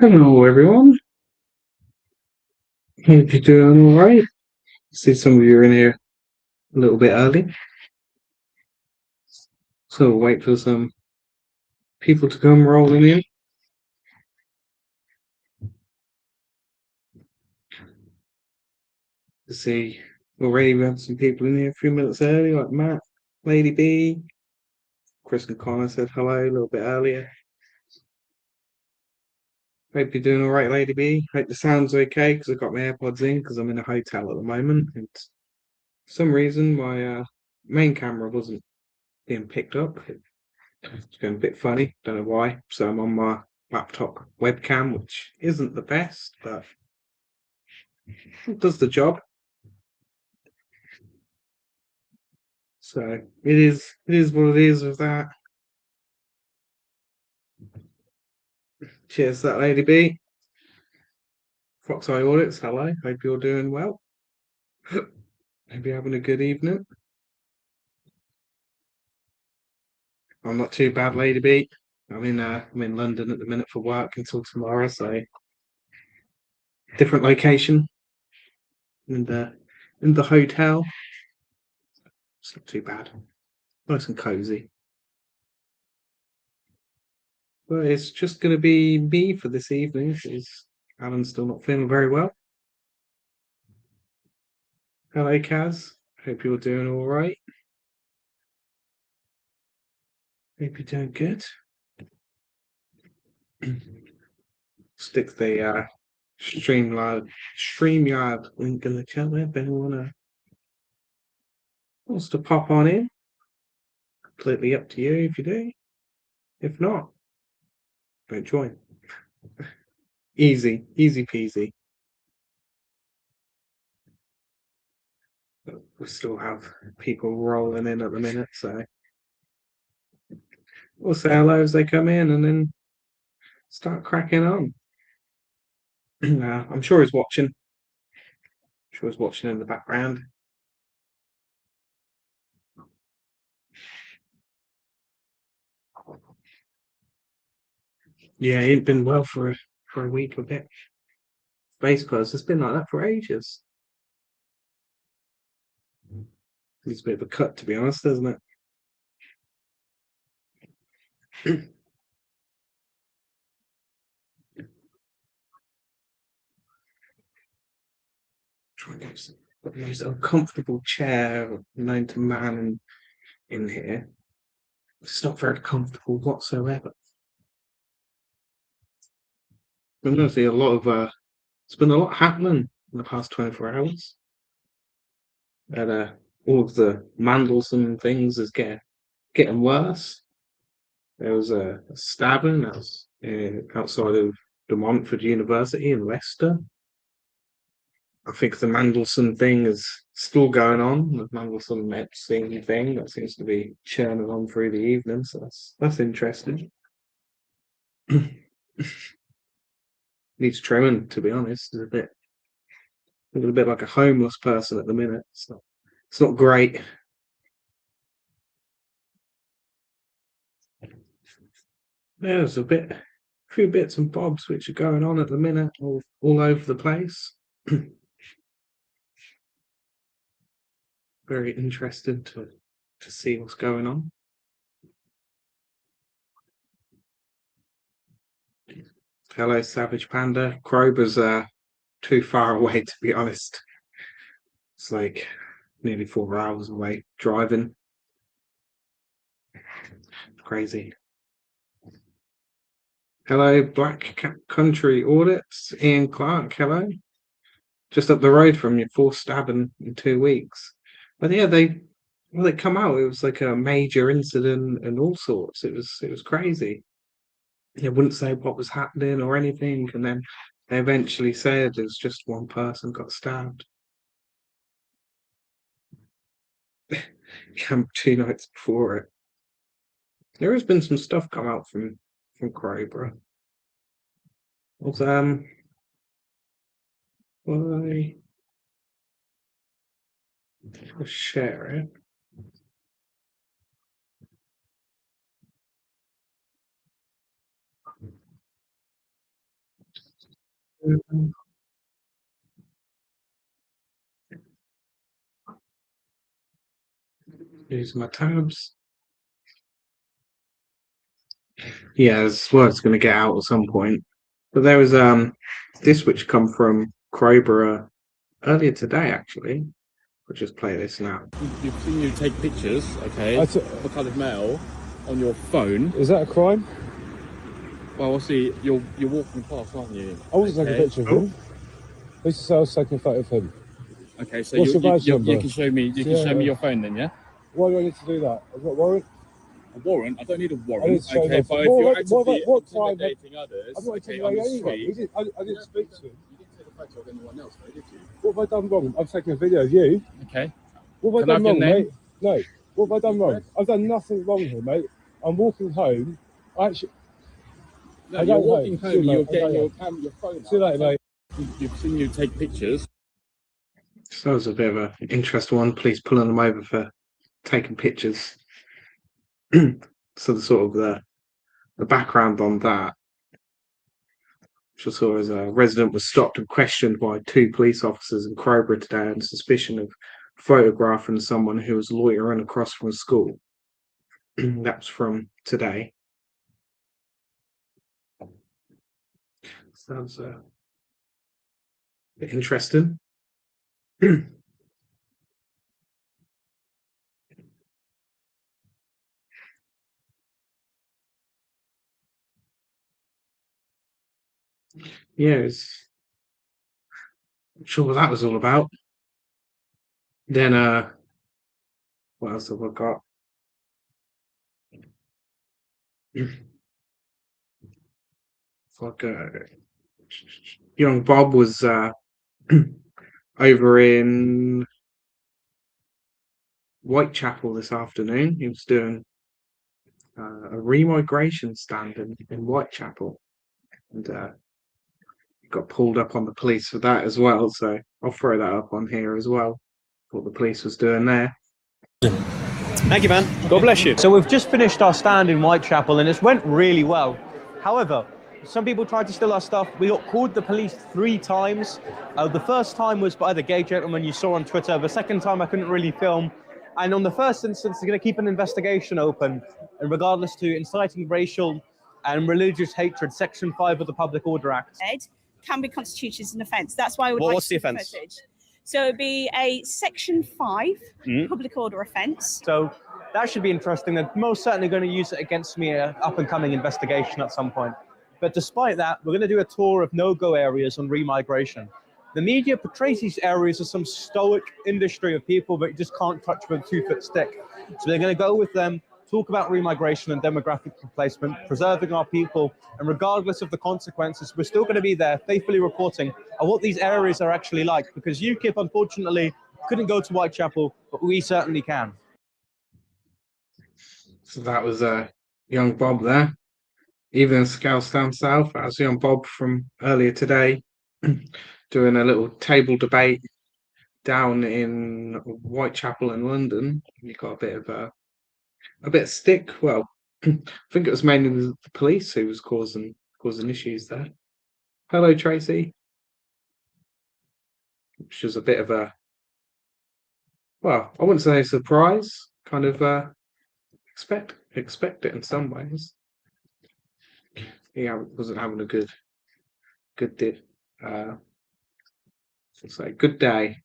Hello, everyone. Hope you're doing all right. See, some of you are in here a little bit early, so we'll wait for some people to come rolling in. To see, already we have some people in here a few minutes early, like Matt, Lady B, Chris and Connor said hello a little bit earlier. Hope you're doing all right, Lady B. Hope the sound's okay because I've got my AirPods in because I'm in a hotel at the moment. And for some reason, my main camera wasn't being picked up. It's going a bit funny. Don't know why. So I'm on my laptop webcam, which isn't the best, but it does the job. So it is what it is with that. Cheers to that, Lady B. Fox Eye Audits, hello. Hope you're doing well. Hope you're having a good evening. I'm not too bad, Lady B. I'm in London at the minute for work until tomorrow, so different location in the hotel. It's not too bad. Nice and cozy. But it's just going to be me for this evening because Alan's still not feeling very well. Hello, Kaz. Hope you're doing all right. Hope you're doing good. Stick the StreamYard link in the chat there if anyone wants to pop on in. Completely up to you if you do. If not, don't join. Easy peasy. But we still have people rolling in at the minute, so we'll say hello as they come in and then start cracking on. I'm sure he's watching. Sure he's watching in the background. Yeah, he ain't been well for a week a bit. Face clothes. It's been like that for ages. It's a bit of a cut, to be honest, isn't it? Try and get the most uncomfortable chair known to man in here. It's not very comfortable whatsoever. There's honestly a lot of it's been a lot happening in the past 24 hours. And all of the Mandelson things is getting worse. There was a stabbing that was outside of De Montfort University in Leicester. I think the Mandelson thing is still going on. The Mandelson Epstein thing that seems to be churning on through the evening. So that's interesting. Needs trimming, to be honest. It's a bit like a homeless person at the minute. It's not great. There's a few bits and bobs which are going on at the minute, all over the place. Very interested to see what's going on. Hello, Savage Panda. Krober's too far away, to be honest. It's like nearly 4 hours away driving. Crazy. Hello, Black Country Audits. Ian Clark, hello. Just up the road from you, 4 stabbing in 2 weeks. But yeah, they come out. It was like a major incident and all sorts. It was crazy. They wouldn't say what was happening or anything, and then they eventually said it was just one person got stabbed. Camp 2 nights before it. There has been some stuff come out from Crowborough. Was why I'll share it. Use my tabs. Yeah, it's going to get out at some point. But there was this which come from Crowborough earlier today, actually. We'll just play this now. You've seen you take pictures, okay, of a coloured male on your phone. Is that a crime? Well, obviously, you're walking past, aren't you? I wasn't taking a picture of him. Who's to say I was taking a photo of him? Okay, so What's your badge number? you can show me. You can show me your phone then, yeah. Why do I need to do that? I've got a warrant. A warrant? I don't need a I warrant. need to show Okay, them. but if you're actively What time? intimidating others, I'm not okay, intimidating on the anyone. street, I didn't speak to him. you didn't take a photo of anyone else, though, did you? What have I done wrong? I've taken a video of you. Okay. What have Can I I have done your wrong, name? mate? No. What have I done wrong? I've done nothing wrong here, mate. I'm walking home. I actually. No, I you're go walking home. home. See you, You're mate. I getting go your phone. See you later, mate. You've seen you take pictures. So that was a bit of an interesting one. Police pulling them over for taking pictures. So the sort of the background on that, which I saw as a resident was stopped and questioned by two police officers in Crowborough today on suspicion of photographing someone who was loitering across from a school. That was from today. Sounds bit interesting. Yeah, it's not sure what that was all about. Then what else have I got? Like young Bob was over in Whitechapel this afternoon. He was doing a remigration stand in Whitechapel, and got pulled up on the police for that as well. So I'll throw that up on here as well. What the police was doing there. Thank you, man. God bless you. So we've just finished our stand in Whitechapel and it's went really well. However, some people tried to steal our stuff. We got called the police 3 times. The first time was by the gay gentleman you saw on Twitter. The second time I couldn't really film. And on the first instance, they're going to keep an investigation open in regardless to inciting racial and religious hatred, Section 5 of the Public Order Act. Can be constituted as an offence. That's why I would Well, like what's to the see offence? footage. So it'd be a Section 5 public order offence. So that should be interesting. They're most certainly going to use it against me in an up-and-coming investigation at some point. But despite that, we're going to do a tour of no-go areas on remigration. The media portrays these areas as some stoic industry of people that you just can't touch with a 2-foot stick. So they're going to go with them, talk about remigration and demographic replacement, preserving our people, and regardless of the consequences, we're still going to be there faithfully reporting on what these areas are actually like, because UKIP, unfortunately, couldn't go to Whitechapel, but we certainly can. So that was young Bob there. Even Scouts down south, that was young Bob from earlier today, doing a little table debate down in Whitechapel in London. You got a bit of stick. Well, I think it was mainly the police who was causing issues there. Hello, Tracy. Which was a bit of a, well, I wouldn't say a surprise. Kind of expect it in some ways. Yeah, wasn't having a good day. Say good day.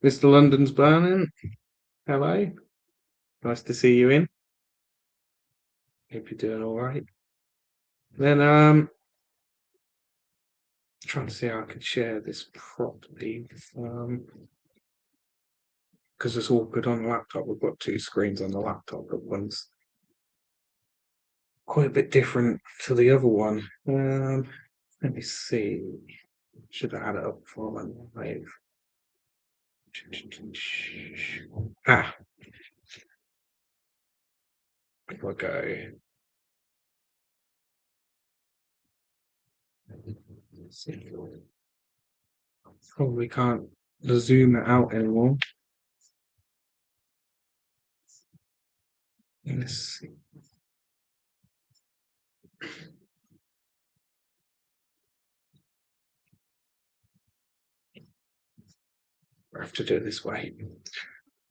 Mr. London's burning. Hello. Nice to see you in. Hope you're doing all right. Then trying to see how I can share this properly. Because it's all good on the laptop. We've got 2 screens on the laptop, but one's quite a bit different to the other one. Let me see. Should I add it up before I'm live? If I go. Probably can't zoom it out anymore. Let's see. I have to do it this way.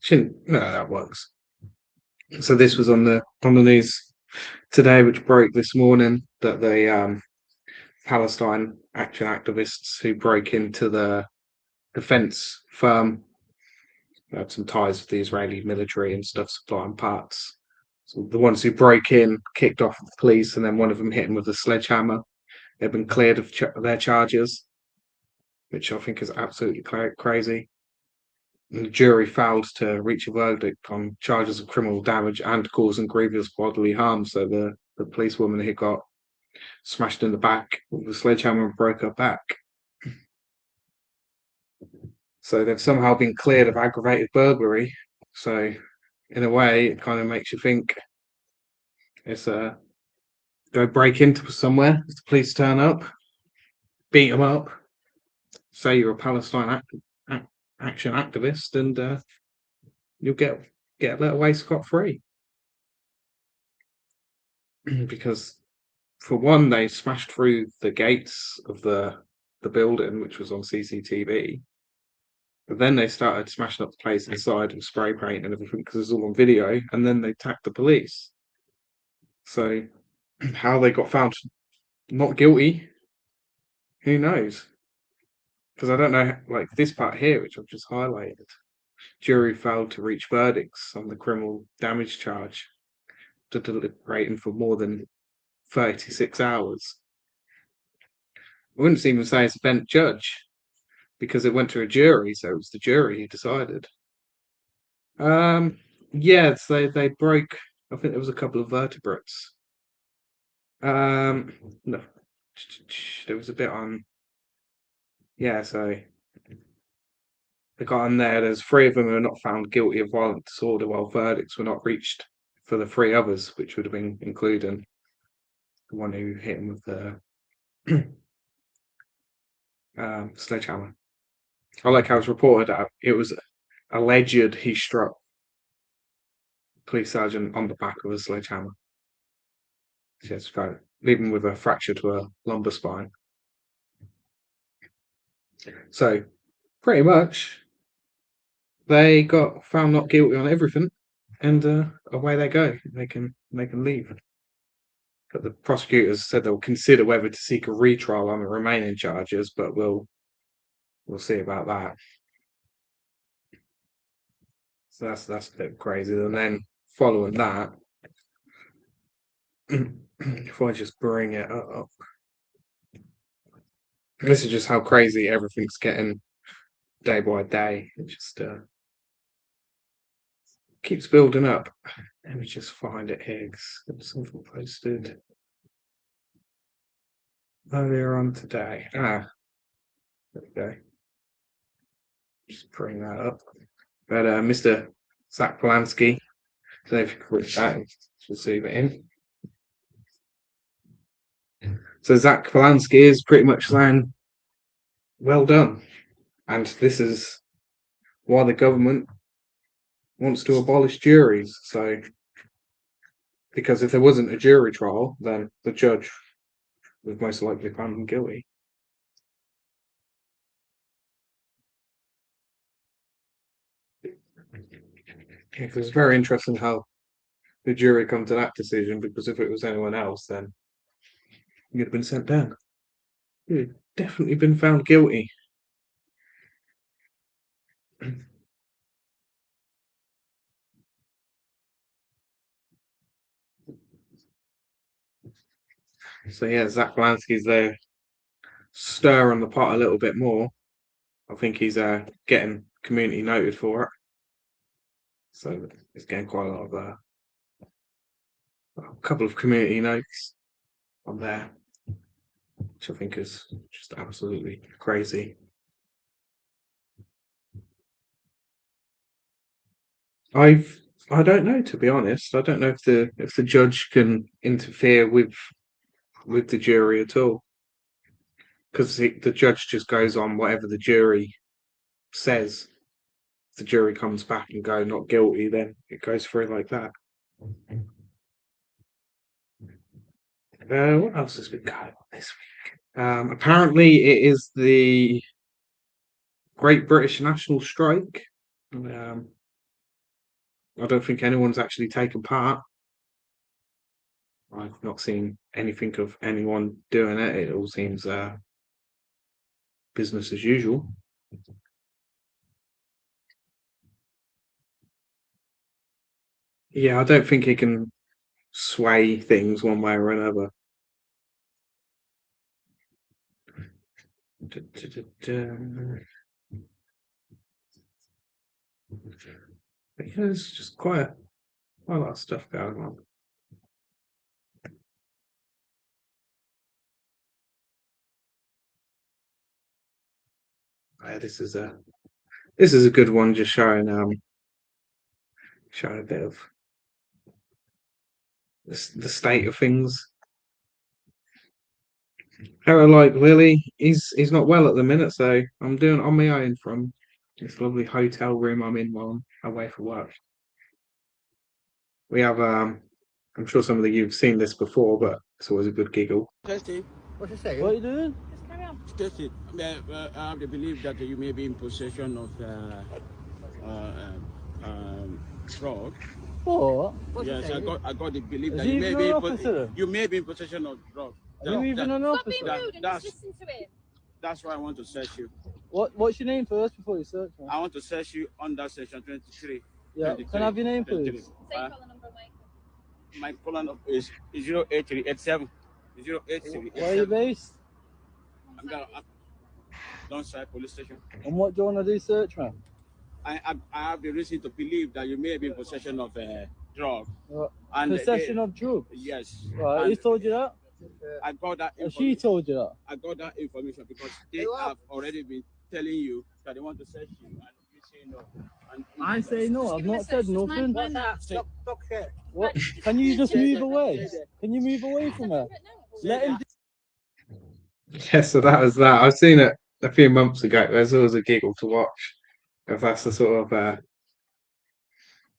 Shouldn't. No, that works. So this was on the news today, which broke this morning, that the Palestine action activists who broke into the defense firm had some ties with the Israeli military and stuff, supplying parts. So the ones who broke in kicked off the police, and then one of them hit him with a sledgehammer. They've been cleared of their charges, which I think is absolutely crazy. And the jury failed to reach a verdict on charges of criminal damage and causing grievous bodily harm. So the policewoman who got smashed in the back with a sledgehammer and broke her back. So they've somehow been cleared of aggravated burglary. So in a way, it kind of makes you think it's go break into somewhere, the police turn up, beat them up, say you're a Palestine action activist, and you'll get let away scot-free. Because for one, they smashed through the gates of the building, which was on CCTV. But then they started smashing up the place inside and spray paint and everything because it's all on video. And then they attacked the police. So how they got found not guilty, who knows? Because I don't know, like this part here, which I've just highlighted. Jury failed to reach verdicts on the criminal damage charge, deliberating for more than 36 hours. I wouldn't even say it's a bent judge, because it went to a jury, so it was the jury who decided. Yes, they broke. I think there was a couple of vertebrates. No, there was a bit on. Yeah, so they got on there. There's 3 of them who were not found guilty of violent disorder, while verdicts were not reached for the 3 others, which would have been including the one who hit him with the sledgehammer. I like how it's reported that it was alleged he struck police sergeant on the back with a sledgehammer. Yes, leaving with a fracture to a lumbar spine. So, pretty much, they got found not guilty on everything, and away they go. They can leave. But the prosecutors said they'll consider whether to seek a retrial on the remaining charges, but we'll see about that. So that's a bit crazy. And then following that, if I just bring it up, this is just how crazy everything's getting day by day. It just keeps building up. Let me just find it here. It's something posted earlier on today. There we go. Just bring that up. But Mr. Zach Polanski, so if you click that, we'll zoom it in. So Zach Polanski is pretty much saying, well done. And this is why the government wants to abolish juries. So, because if there wasn't a jury trial, then the judge would most likely find him guilty. Yeah, it was very interesting how the jury come to that decision, because if it was anyone else, then you'd have been sent down. You'd definitely been found guilty. So yeah, Zach Polanski's there stirring the pot a little bit more. I think he's getting community noted for it. So it's getting quite a lot of a couple of community notes on there, which I think is just absolutely crazy. I don't know, to be honest. I don't know if the judge can interfere with the jury at all, because the judge just goes on whatever the jury says. If the jury comes back and go not guilty, then it goes through like that. What else has been going on this week? Apparently, it is the Great British National Strike. I don't think anyone's actually taken part. I've not seen anything of anyone doing it. It all seems business as usual. Yeah, I don't think he can sway things one way or another. There's just quite a lot of stuff going on. This is a good one, just showing a bit of the state of things. How like Lily, he's not well at the minute, so I'm doing it on my own from this lovely hotel room I'm in while I'm away for work. We have I'm sure some of you've seen this before, but it's always a good giggle. Testing. What's it saying? What are you doing? Just carry on. Testing. I have the belief that you may be in possession of drug. What? Yes, I got the belief Is that he you may even be an officer? you may be in possession of drug. Are you even an Stop being officer? rude and just listen to him. That's why I want to search you. What's your name first before you search, man? I want to search you under section 23. Yeah. 23, Can I have your name, 23. please? Same color number, Mike. My colon is 08387. Where are you 08387. based? I'm gonna Downside police station. And what do you want to do search, man? I have the reason to believe that you may be in possession of drug. And possession of drugs? Yes. Right, And who told you that? I got that And she information. told you that? I got that information because they have already been telling you that they want to search you and you say no. And I say no, I've not said nothing. Stop it. What? Can you just move away? Can you move away from her? Let him. Yeah, so that was that. I've seen it a few months ago. There's always a giggle to watch if that's the sort of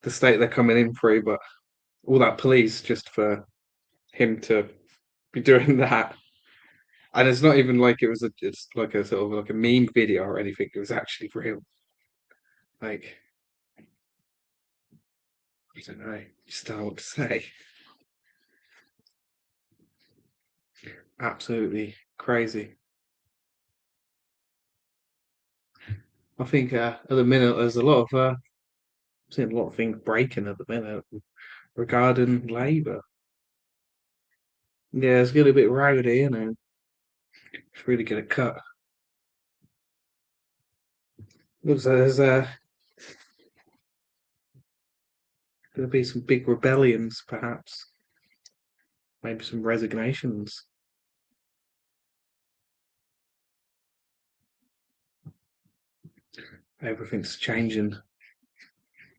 the state they're coming in through, but all that police just for him to be doing that. And it's not even like it's like a sort of like a meme video or anything. It was actually real. Like, I don't know. Just don't know what to say. Absolutely crazy. I think at the minute there's a lot of I'm seeing a lot of things breaking at the minute regarding Labour. Yeah, it's getting a bit rowdy, you know. It's really get a cut. Looks like there's going to be some big rebellions, perhaps. Maybe some resignations. Everything's changing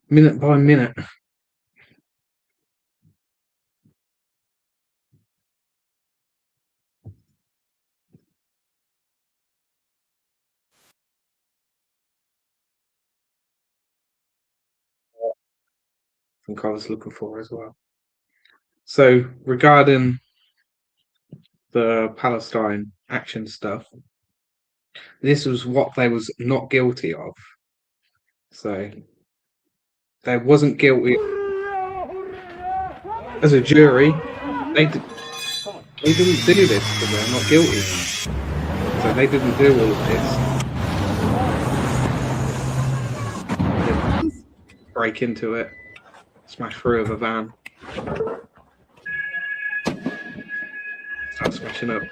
minute by minute. I think I was looking for as well. So regarding the Palestine action stuff, this was what they was not guilty of. So they wasn't guilty as a jury. They didn't do this because they're not guilty. So they didn't do all of this. Break into it, smash through with a van, start smashing up.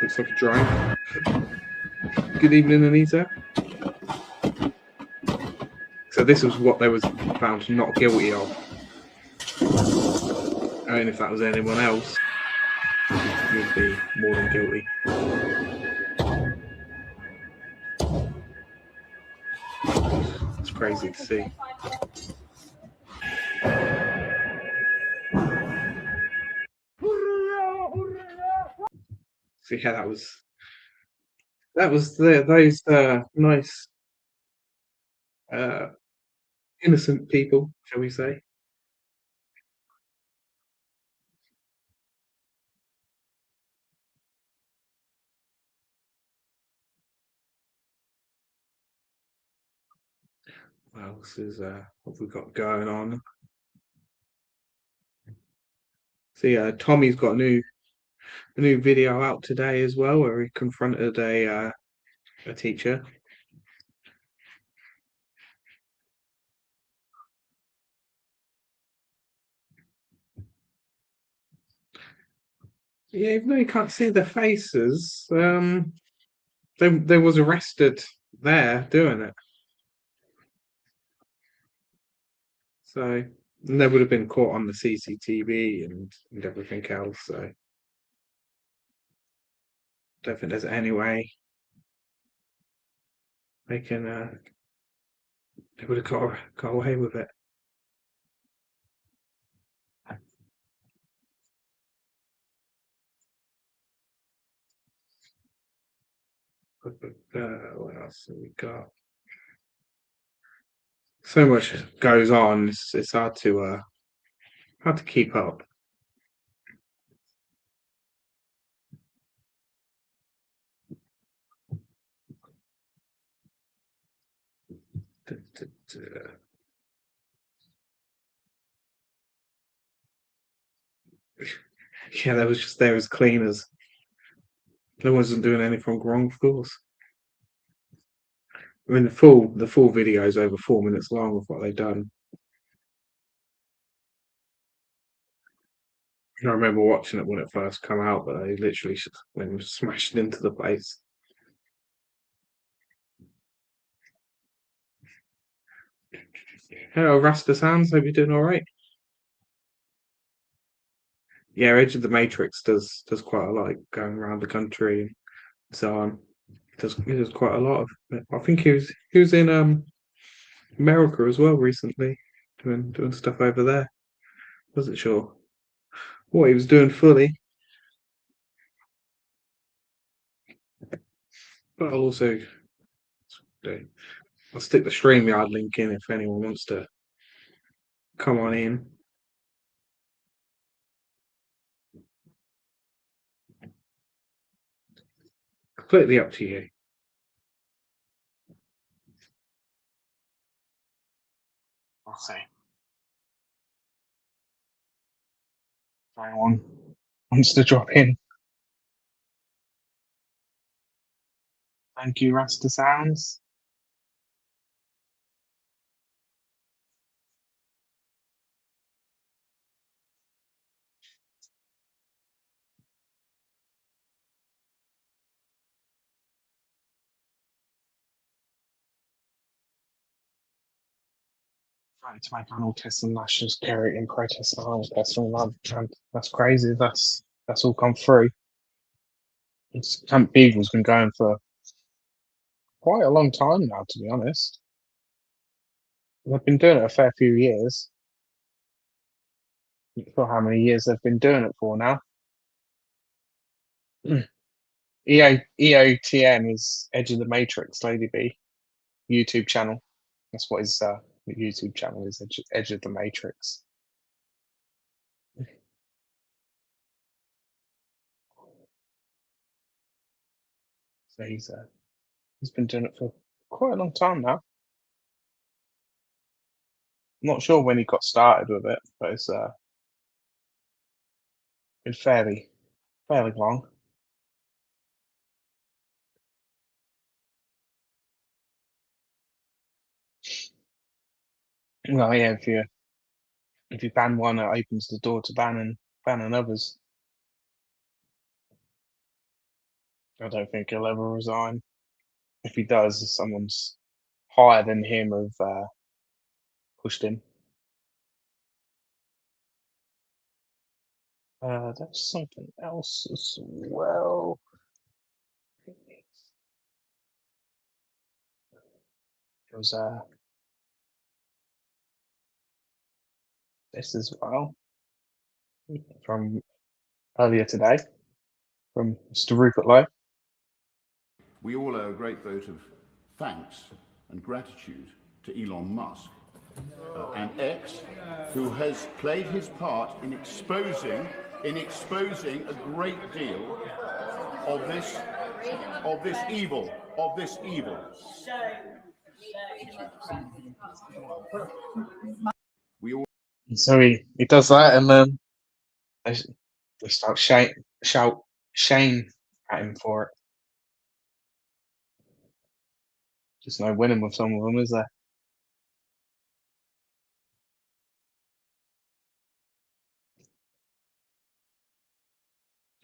Looks like a drone. Good evening, Anita. So this was what they was found not guilty of. And if that was anyone else, you'd be more than guilty. It's crazy to see. So yeah, that was those nice innocent people, shall we say. What else is what we got going on? So yeah, Tommy's got a new video out today as well, where he confronted a teacher. Yeah, even though you can't see their faces, they was arrested there doing it. So and they would have been caught on the CCTV and everything else. So don't think there's any way they can they would have got away with it. What else have we got? So much goes on. It's hard to keep up. Yeah, that was just there as cleaners. They wasn't doing anything wrong, of course. I mean, the full video is over 4 minutes long of what they've done. I remember watching it when it first came out, but they literally just went and smashed into the place. Hello, Rasta Sounds. Hope you're doing all right. Yeah, Edge of the Matrix does quite a lot, like going around the country and so on. He does quite a lot of it. I think he was in America as well recently, doing stuff over there. Wasn't sure what he was doing fully, but I'll also I'll stick the StreamYard link in if anyone wants to come on in. Completely up to you. I'll see. If anyone wants to drop in. Thank you, Rasta Sounds. Trying to make animal tests and national security and protest animal tests and all that. That's crazy. That's all come through. Camp Beagle's been going for quite a long time now, to be honest. They've been doing it a fair few years. Not sure how many years they've been doing it for now. EOTM is Edge of the Matrix, Lady B YouTube channel. That's what his YouTube channel is, Edge of the Matrix. So he's been doing it for quite a long time now. Not sure when he got started with it, but it's been fairly long. Well, yeah, if you ban one, it opens the door to banning others. I don't think he'll ever resign. If he does, someone's higher than him have pushed him. That's something else as well. It was this as well from earlier today from Mr. Rupert Lowe. We all owe a great vote of thanks and gratitude to Elon Musk and X, who has played his part in exposing a great deal of this evil. We all So he does that, and then they start shout shame at him for it. Just no winning with some of them, is there?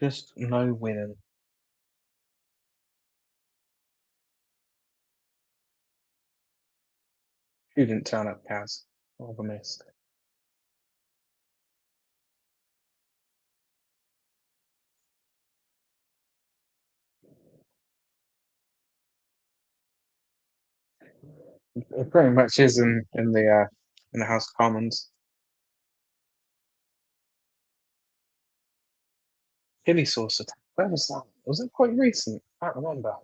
Just no winning. Who didn't turn up, Kaz? What have I missed? It pretty much is in the House of Commons. Chili sauce attack. Where was that? Was it quite recent? I can't remember.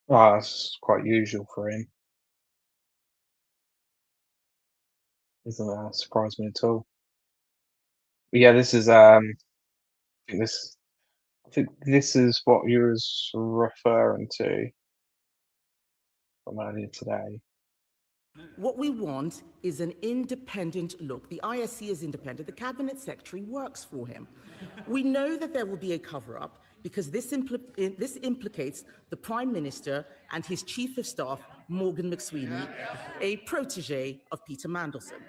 Oh, that's quite usual for him. Doesn't surprise me at all. But yeah, this is I think this is what you was referring to from earlier today. What we want is an independent look. The ISC is independent. The Cabinet Secretary works for him. We know that there will be a cover-up because this implicates the Prime Minister and his Chief of Staff, Morgan McSweeney, a protege of Peter Mandelson.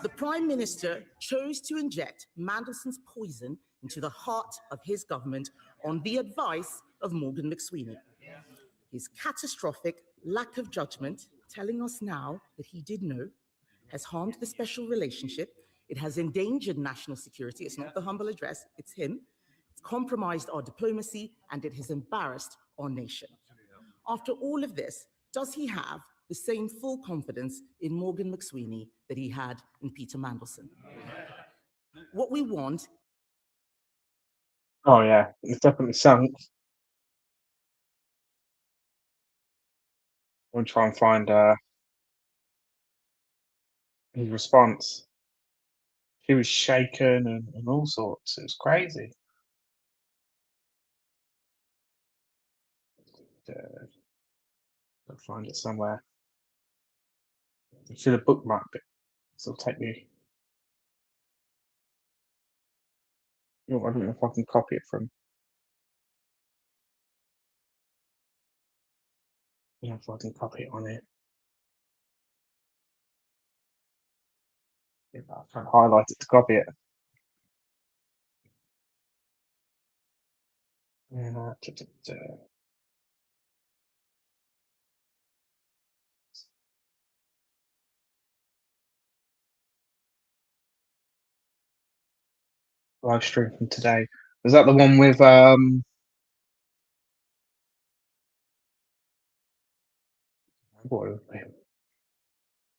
The Prime Minister chose to inject Mandelson's poison into the heart of his government on the advice of Morgan McSweeney. His catastrophic lack of judgment, telling us now that he did know, has harmed the special relationship. It has endangered national security. It's not the humble address, it's him. It's compromised our diplomacy, and it has embarrassed our nation. After all of this, does he have the same full confidence in Morgan McSweeney that he had in Peter Mandelson? What we want... Oh yeah, it's definitely sunk. We'll try and find his response. He was shaken and all sorts. It was crazy. I'll find it somewhere. I should have bookmarked it. So it'll take me. Oh, I don't know if I can copy it from. Yeah, if I can copy it on it. Yeah, I'll try and highlight it to copy it. Live stream from today. Was that the one with what was it?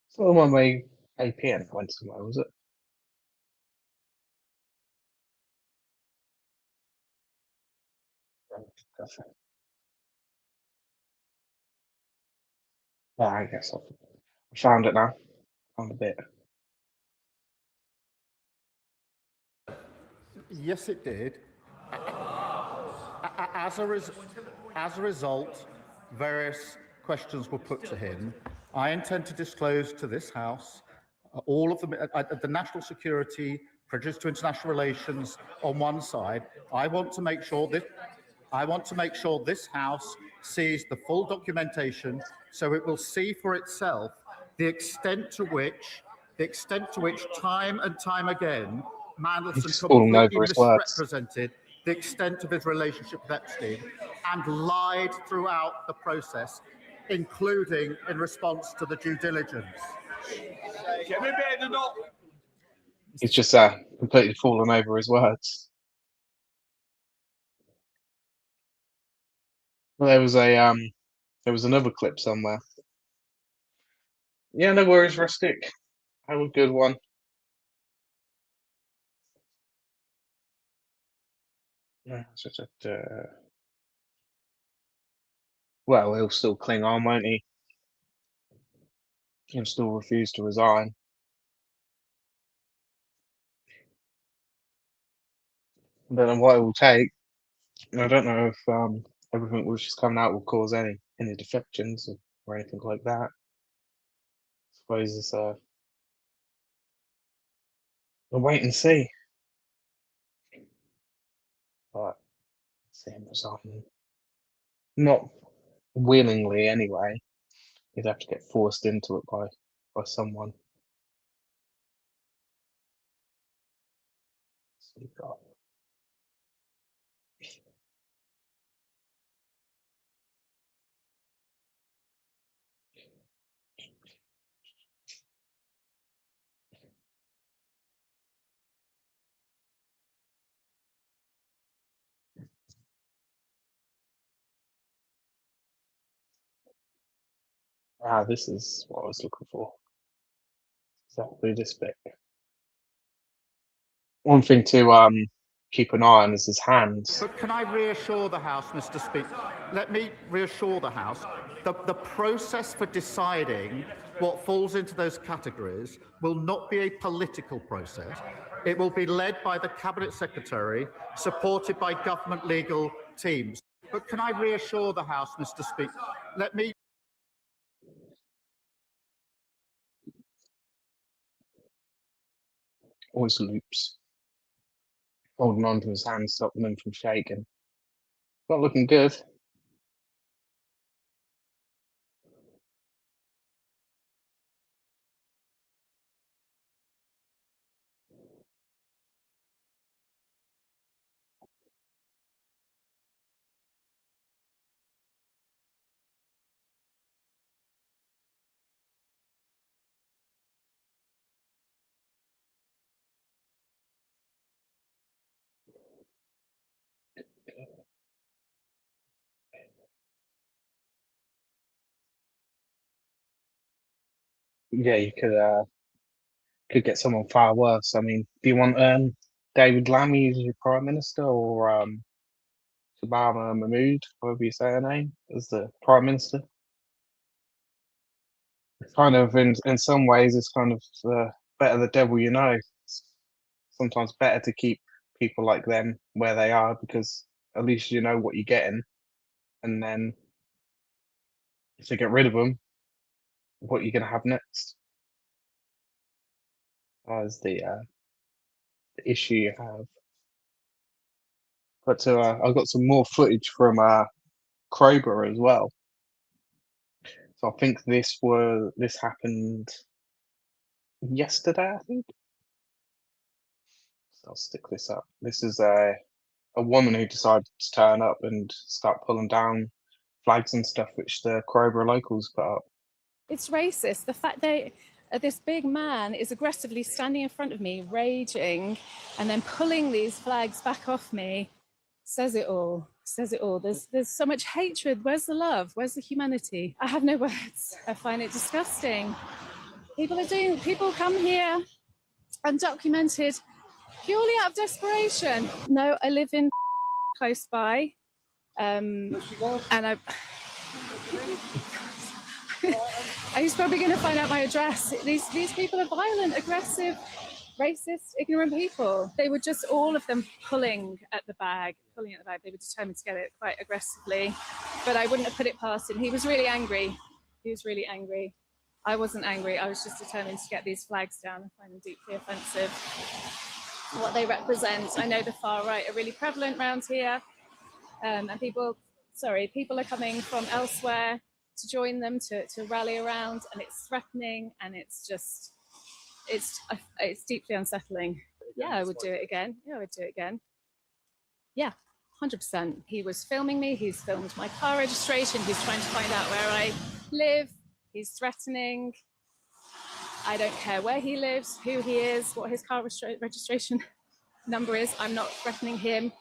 It's the one where APN went somewhere, was it? Yeah, I guess I found it now. Found a bit. Yes, it did. As a result, various questions were put to him. I intend to disclose to this House all of them, the national security, prejudice to international relations on one side. I want to make sure this House sees the full documentation, so it will see for itself the extent to which time and time again Mandelson completely misrepresented the extent of his relationship with Epstein and lied throughout the process, including in response to the due diligence. He's just completely fallen over his words. Well, there was another clip somewhere. Yeah, no worries, Rustic. Have a good one. Well, he'll still cling on, won't he? He'll still refuse to resign. I don't know what it will take. I don't know if everything was just coming out will cause any defections or anything like that. I suppose it's we'll wait and see. But see him resigning. Not willingly anyway. He'd have to get forced into it by someone. So you've got this is what I was looking for. Exactly this bit. One thing to keep an eye on is his hands. But can I reassure the House, Mr. Speaker? Let me reassure the House. The process for deciding what falls into those categories will not be a political process. It will be led by the Cabinet Secretary, supported by government legal teams. But can I reassure the House, Mr. Speaker? Let me. Always loops. Holding on to his hands, stopping them from shaking. Not looking good. Yeah, you could get someone far worse. I mean, do you want David Lammy as your Prime Minister or Subhama Mahmood, however you say her name, as the Prime Minister? Kind of, in some ways, it's kind of better the devil you know. It's sometimes better to keep people like them where they are because at least you know what you're getting. And then if they get rid of them, what you're going to have next is the issue you have. But I've got some more footage from Crowborough as well. So I think this happened yesterday, I think. So I'll stick this up. This is a woman who decided to turn up and start pulling down flags and stuff, which the Crowborough locals put up. It's racist. The fact that this big man is aggressively standing in front of me, raging, and then pulling these flags back off me says it all. Says it all. There's so much hatred. Where's the love? Where's the humanity? I have no words. I find it disgusting. People come here undocumented purely out of desperation. No, I live in close by, and he's probably going to find out my address. These people are violent, aggressive, racist, ignorant people. They were just all of them pulling at the bag. They were determined to get it quite aggressively, but I wouldn't have put it past him. He was really angry. I wasn't angry. I was just determined to get these flags down. I find them deeply offensive. What they represent. I know the far right are really prevalent around here, and people are coming from elsewhere to join them, to rally around, and it's threatening, and it's deeply unsettling. Yeah, I would do it again. Yeah, 100%. He was filming me. He's filmed my car registration. He's trying to find out where I live. He's threatening. I don't care where he lives, who he is, what his car registration number is. I'm not threatening him.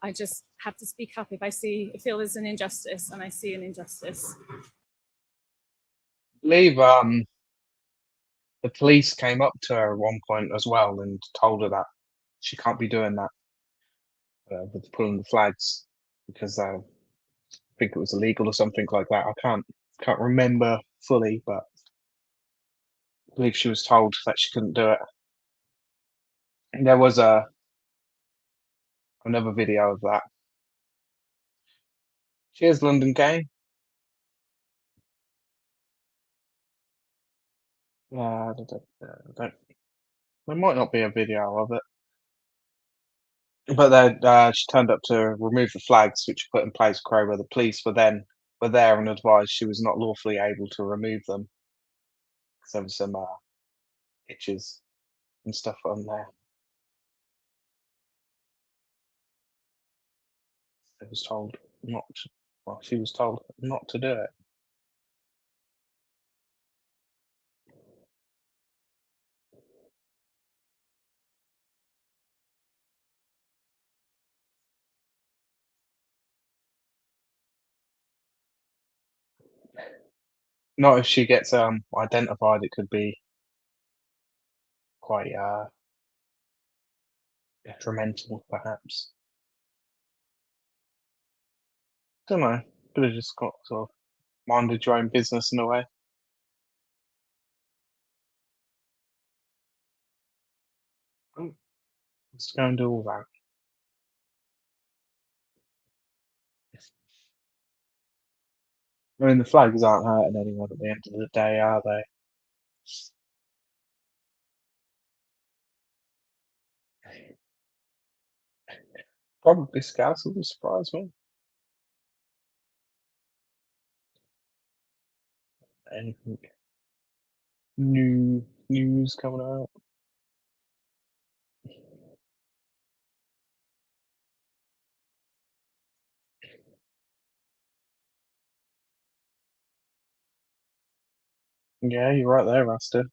I just have to speak up if I feel there's an injustice, and I see an injustice. I believe the police came up to her at one point as well and told her that she can't be doing that with pulling the flags because I think it was illegal or something like that. I can't remember fully, but I believe she was told that she couldn't do it. And there was another video of that. Cheers, London Game. There might not be a video of it. But then she turned up to remove the flags which were put in place Crow, where the police were there and advised she was not lawfully able to remove them. Because there was some pictures and stuff on there. She was told she was told not to do it. Not if she gets identified, it could be quite detrimental, perhaps. Don't know. Could have just got sort of minded your own business in a way. Let's go and do all that. I mean, the flags aren't hurting anyone at the end of the day, are they? Probably Scouts wouldn't surprise me. Anything new news coming out? Yeah, you're right there, Rasta.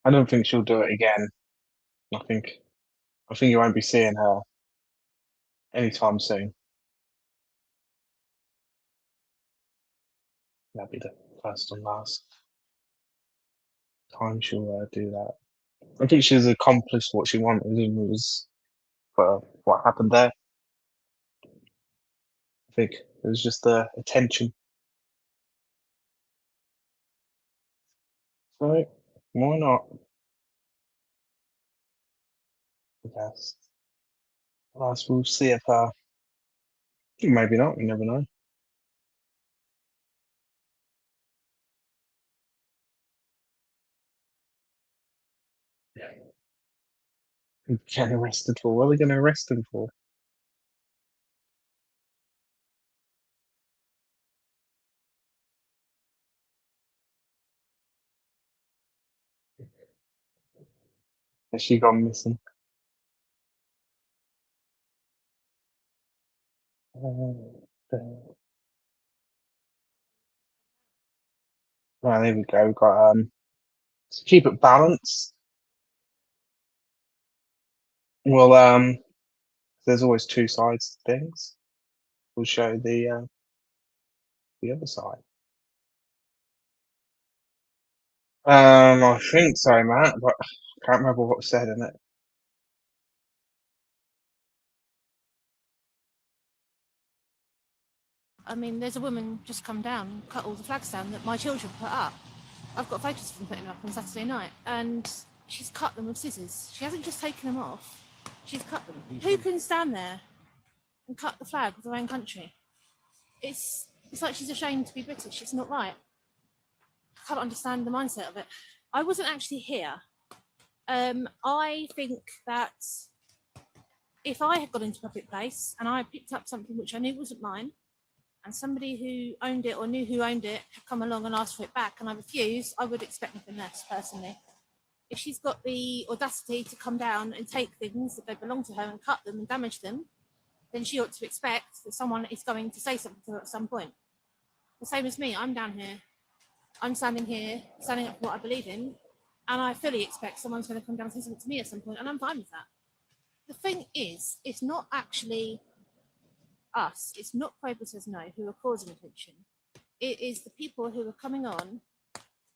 I don't think she'll do it again. I think you won't be seeing her anytime soon. That'll be the first and last time she'll do that. I think she's accomplished what she wanted, and it was what happened there. I think it was just the attention. So why not? Yes. Last we'll see if maybe not, you never know. Get arrested for? What are they going to arrest him for? Has she gone missing? Right, there we go. We've got to keep it balanced. Well, there's always two sides to things. We'll show the other side. I think so, Matt, but I can't remember what was said in it. I mean, there's a woman just come down and cut all the flags down that my children put up. I've got photos of them putting them up on Saturday night, and she's cut them with scissors. She hasn't just taken them off, she's cut them. Who can stand there and cut the flag of their own country? It's like she's ashamed to be British. It's not right. I can't understand the mindset of it. I wasn't actually here. I think that if I had gone into a public place and I picked up something which I knew wasn't mine, and somebody who owned it or knew who owned it had come along and asked for it back and I refused, I would expect nothing less, personally. If she's got the audacity to come down and take things that they belong to her and cut them and damage them, then she ought to expect that someone is going to say something to her at some point. The same as me, I'm down here. I'm standing here, standing up for what I believe in, and I fully expect someone's going to come down and say something to me at some point, and I'm fine with that. The thing is, it's not actually us, it's not Probus No who are causing attention. It is the people who are coming on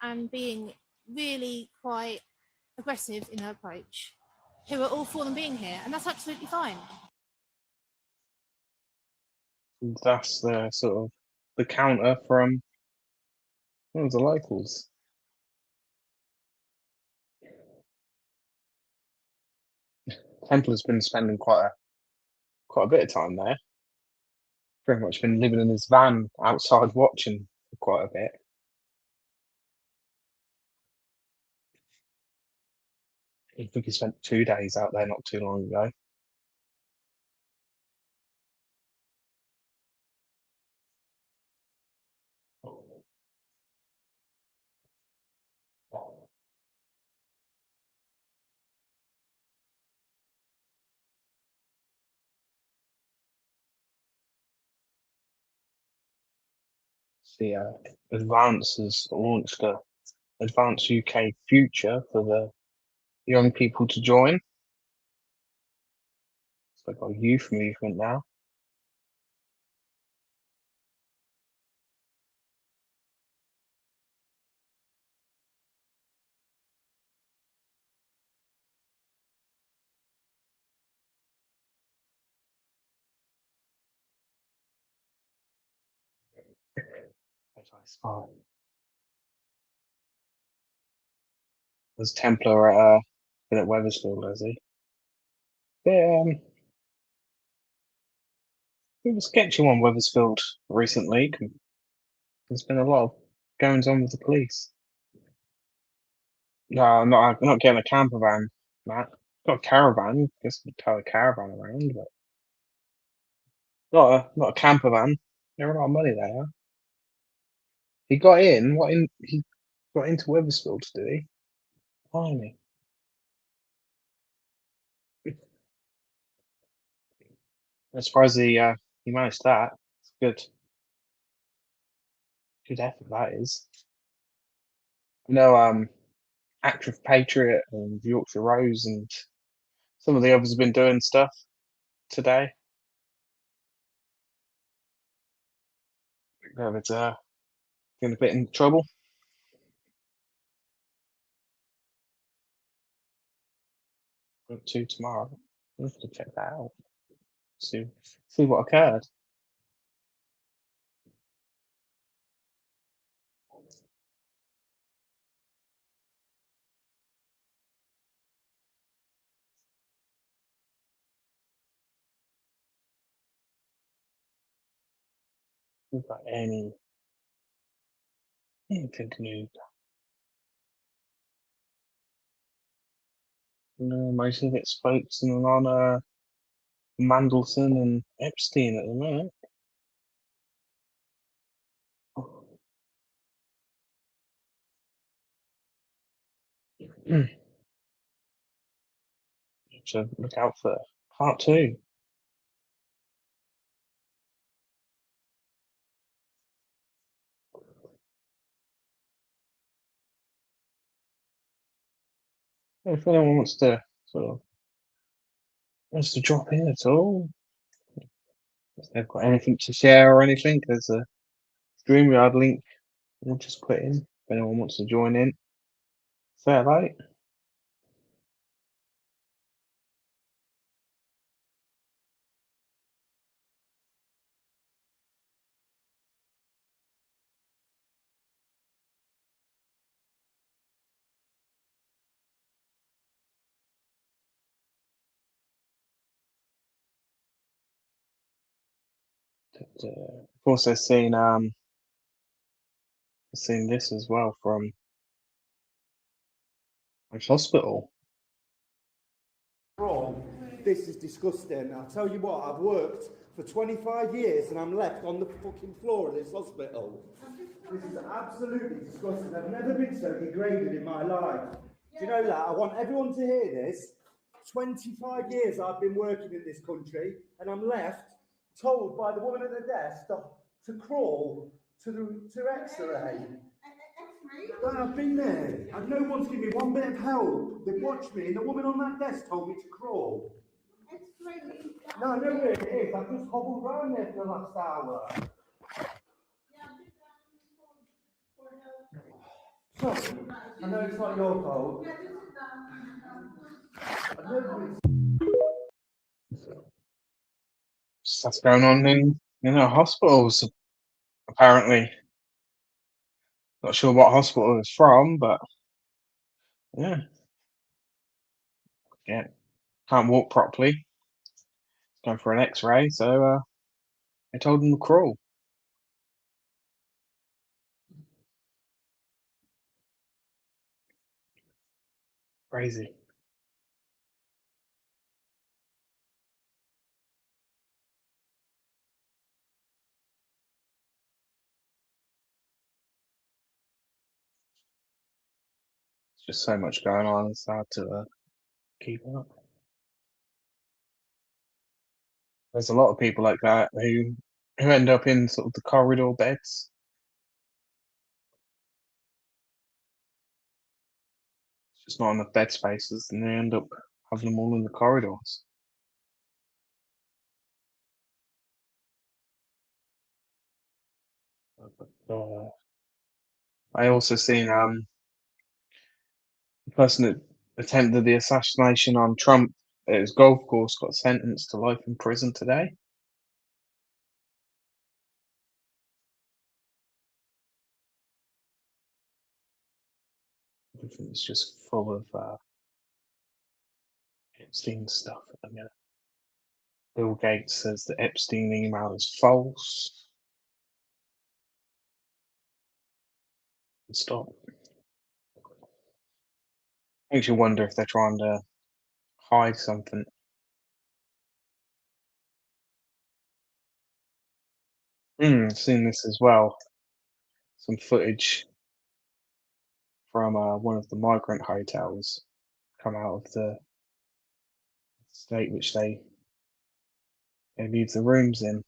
and being really quite aggressive in their approach, who are all for them being here, and that's absolutely fine. And that's the sort of the counter from one of the locals. Templar's been spending quite a bit of time there. Pretty much been living in his van outside watching for quite a bit. I think he spent 2 days out there not too long ago. The Advance has launched a Advance UK Future for the young people to join. It's like a youth movement now. There's Templar been at Wethersfield, has he? Yeah, it was sketchy on Wethersfield recently. There's been a lot of goings on with the police. No, I'm not getting a camper van, Matt. Got a caravan, guess we tow a caravan around, but not a camper van. There are a lot of money there. He got in. He got into Wethersfield, did he? Blimey. I'm surprised he managed that. It's good. Good effort that is. You know, Active Patriot and Yorkshire Rose and some of the others have been doing stuff today. It's getting a bit in trouble. Got 2 tomorrow. I'll have to check that out. See what occurred. We've got anything new. No, most of it's focusing on Mandelson and Epstein at the minute. So look out for part 2. If anyone wants to drop in at all, if they've got anything to share or anything, there's a StreamYard link we'll just put in. If anyone wants to join in, say hello. I've also seen this as well from a hospital. This is disgusting. I'll tell you what, I've worked for 25 years and I'm left on the fucking floor of this hospital. This is absolutely disgusting. I've never been so degraded in my life. Do you know that? I want everyone to hear this. 25 years I've been working in this country and I'm left told by the woman at the desk to crawl to X-ray. Well, I've been there. I've no one's given me one bit of help. They've watched me and the woman on that desk told me to crawl. No, I know where it is. I've just hobbled around there for the last hour. Sorry, I know it's not your fault. That's going on in Hospitals apparently. Not sure what hospital it's from, but yeah, yeah, can't walk properly. Going for an X-ray, so they told him to crawl. Crazy. There's just so much going on. It's hard to keep up. There's a lot of people like that who end up in sort of the corridor beds. It's just not enough bed spaces, and they end up having them all in the corridors. I also seen the person that attempted the assassination on Trump at his golf course got sentenced to life in prison today. Everything is just full of Epstein stuff at the minute. Bill Gates says the Epstein email is false. Stop. Makes you wonder if they're trying to hide something. I've seen this as well. Some footage from one of the migrant hotels come out of the state which they leave the rooms in.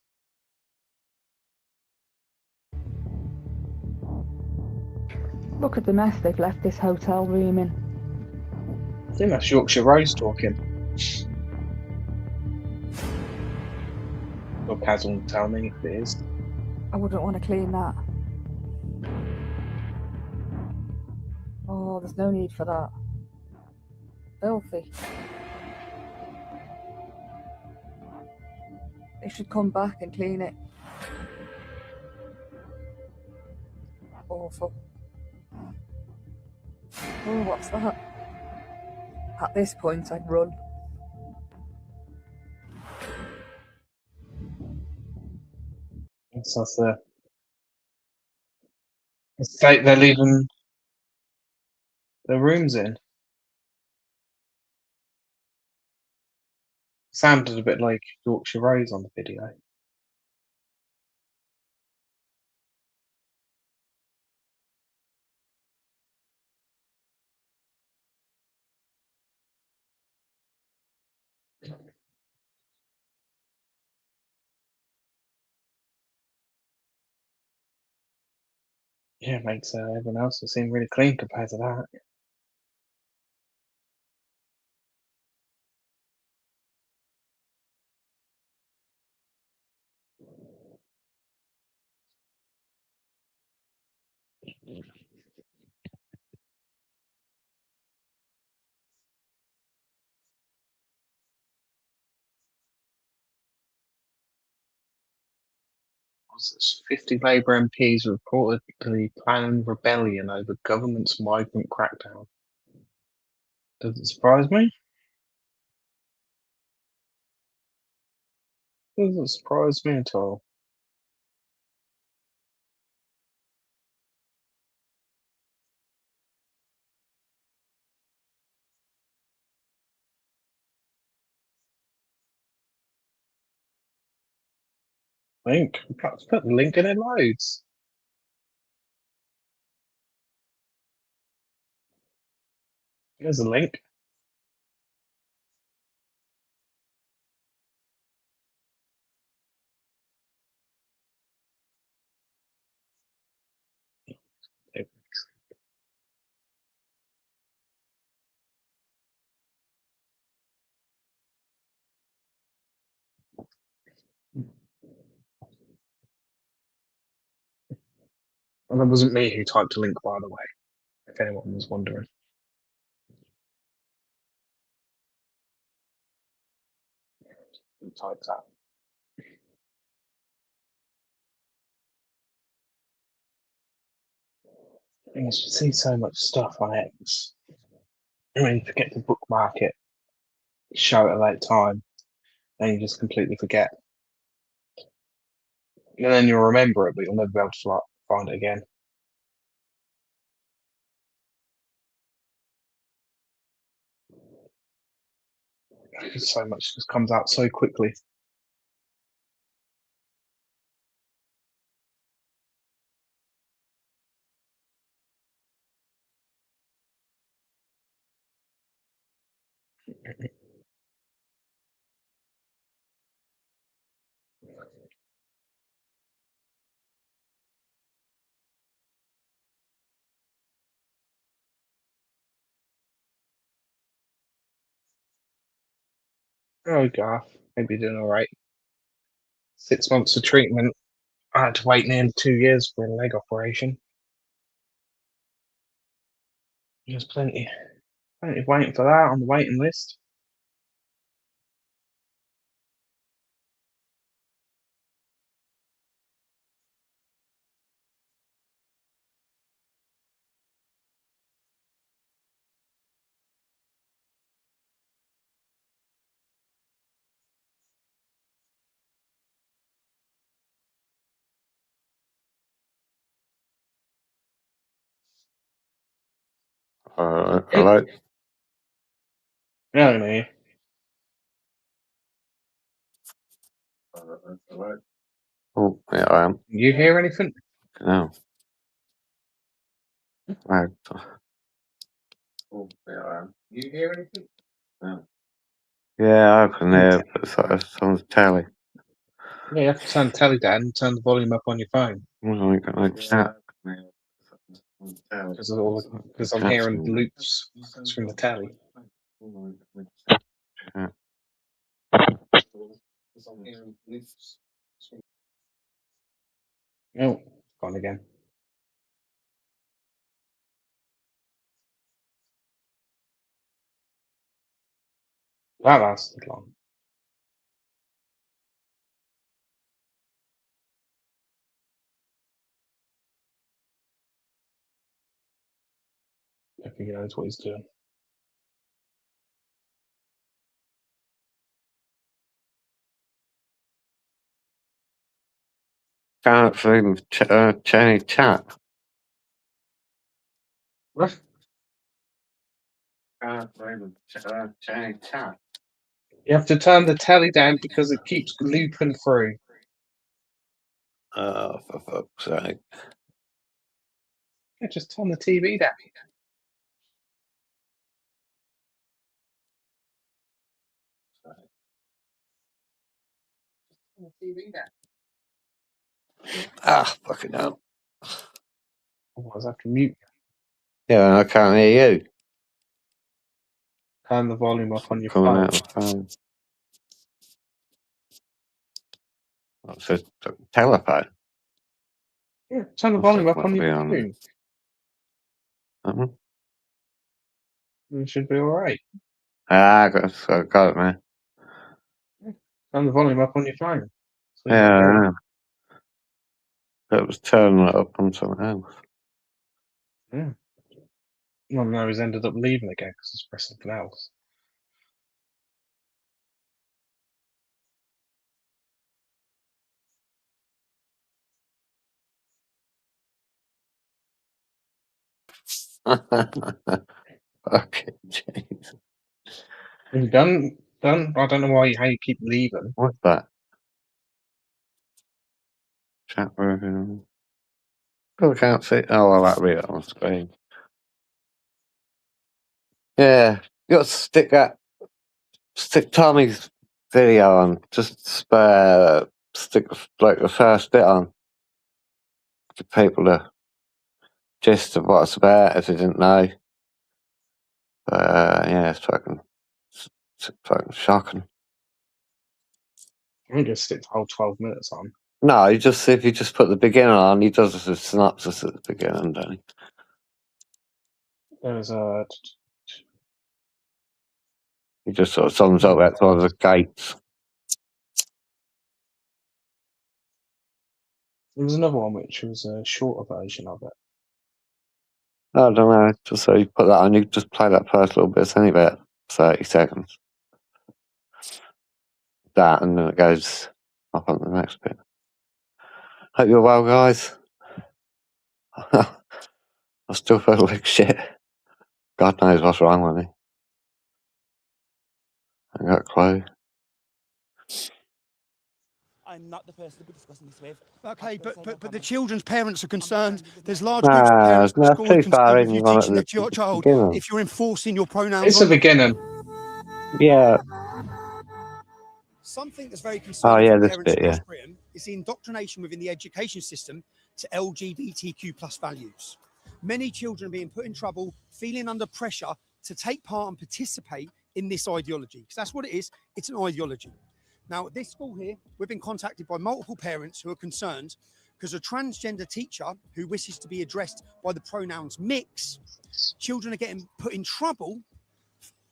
Look at the mess they've left this hotel room in. I think that's Yorkshire Rose talking. Or Kaz will tell me if it is. I wouldn't want to clean that. Oh, there's no need for that. Filthy. They should come back and clean it. Awful. Oh, what's that? At this point, I'd run. So that's the state they're leaving the rooms in. Sounded a bit like Yorkshire Rose on the video. Yeah, it makes everyone else seem really clean compared to that. What's this? 50 Labour MPs reportedly planning rebellion over government's migrant crackdown. Doesn't surprise me. Doesn't surprise me at all. Link. Perhaps put the link in it loads. Here's a link. And it wasn't me who typed a link, by the way, if anyone was wondering. Who typed that? You see so much stuff on X. I mean, you forget to bookmark it, show it at a late time, and you just completely forget. And then you'll remember it, but you'll never be able to find it again. So much just comes out so quickly. Oh, Garth, maybe you're doing all right. 6 months of treatment. I had to wait nearly 2 years for a leg operation. There's plenty waiting for that on the waiting list. Hello. Yeah, I know. Oh, yeah, I am. You hear anything? No. Right. Oh, yeah, I am. You hear anything? No. Yeah, I can hear, but it's on the telly. Yeah, you have to turn the telly down and turn the volume up on your phone. Well, I got no chat. Because I'm hearing loops from the telly. Chat. Oh, gone again. That lasted long. I think he knows what he's doing. Can't even change chat. What? Can't even change chat. You have to turn the telly down because it keeps looping through. Oh, for fuck's sake. Yeah, just turn the TV down. Turn the TV down. Ah, fucking hell. Otherwise, I have to mute. Yeah, I can't hear you. Turn the volume up on your Coming phone. out of the phone. What's a telephone? Yeah, turn the What's volume that up got on to be your on? phone. It should be alright. Ah, I got it, man. Turn the volume up on your phone. So you Yeah, can hear I know. It was turning it up on something else. it. Yeah. Well, now he's ended up leaving again because he's pressed something else. Fucking jeez. You done? Done? I don't know how you keep leaving. What's that? Chat room. Oh, I can't see. Oh, well, that'll be it on the screen. Yeah, you got to stick Tommy's video on. Just stick like the first bit on. Give people the gist of what it's about if they didn't know. Yeah, it's fucking shocking. I'm gonna stick the whole 12 minutes on. No, if you just put the beginning on, he does a synopsis at the beginning, don't he? There's a. He just sort of sums up that's one of the gates. There was another one which was a shorter version of it. I don't know. Just so you put that on, you just play that first little bit. It's only about 30 seconds. That, and then it goes up on the next bit. Hope you're well, guys. I still feel like shit. God knows what's wrong with me. I got a clue. I'm not the person to be discussing this with. Okay, but the children's parents are concerned. There's large groups of parents at school too far concerned in. with you You want teaching it their child beginning. if you're enforcing your pronouns. It's the beginning. Yeah. Something that's very Oh, concerning yeah, for this parents bit, across yeah. Britain is the indoctrination within the education system to LGBTQ plus values. Many children are being put in trouble, feeling under pressure to take part and participate in this ideology, because that's what it is. It's an ideology. Now, at this school here, we've been contacted by multiple parents who are concerned because a transgender teacher who wishes to be addressed by the pronouns mix, children are getting put in trouble,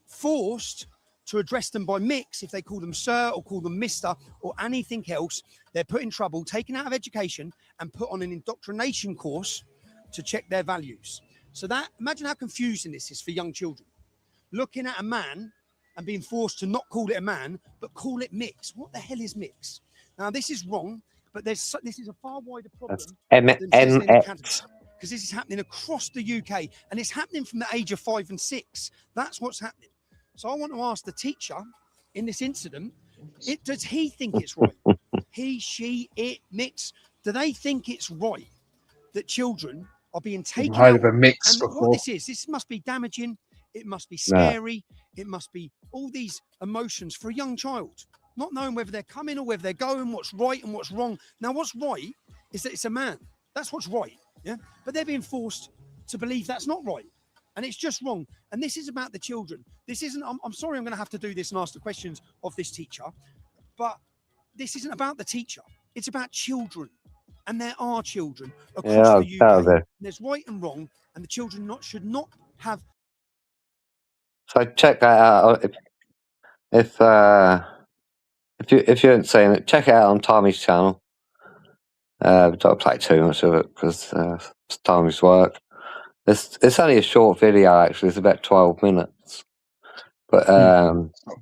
forced to address them by mix. If they call them sir or call them mister or anything else, they're put in trouble, taken out of education and put on an indoctrination course to check their values. So that, imagine how confusing this is for young children. Looking at a man and being forced to not call it a man, but call it mix. What the hell is mix? Now, this is wrong, but this is a far wider problem than Cheslin Academy, because this is happening across the UK, and it's happening from the age of 5 and 6. That's what's happening. So I want to ask the teacher in this incident, does he think it's right? He, she, it, mix. Do they think it's right that children are being taken I've out? heard of a mix And before. what this must be damaging. It must be scary. It must be all these emotions for a young child, not knowing whether they're coming or whether they're going, what's right and what's wrong. Now, what's right is that it's a man. That's what's right. Yeah. But they're being forced to believe that's not right. And it's just wrong. And this is about the children. This isn't, I'm sorry, I'm going to have to do this and ask the questions of this teacher, but this isn't about the teacher. It's about children. And there are children across the UK. There's right and wrong, and the children should not have. So check that out. If you haven't seen it, check it out on Tommy's channel. Don't play too much of it because it's Tommy's work. It's only a short video actually. It's about 12 minutes. But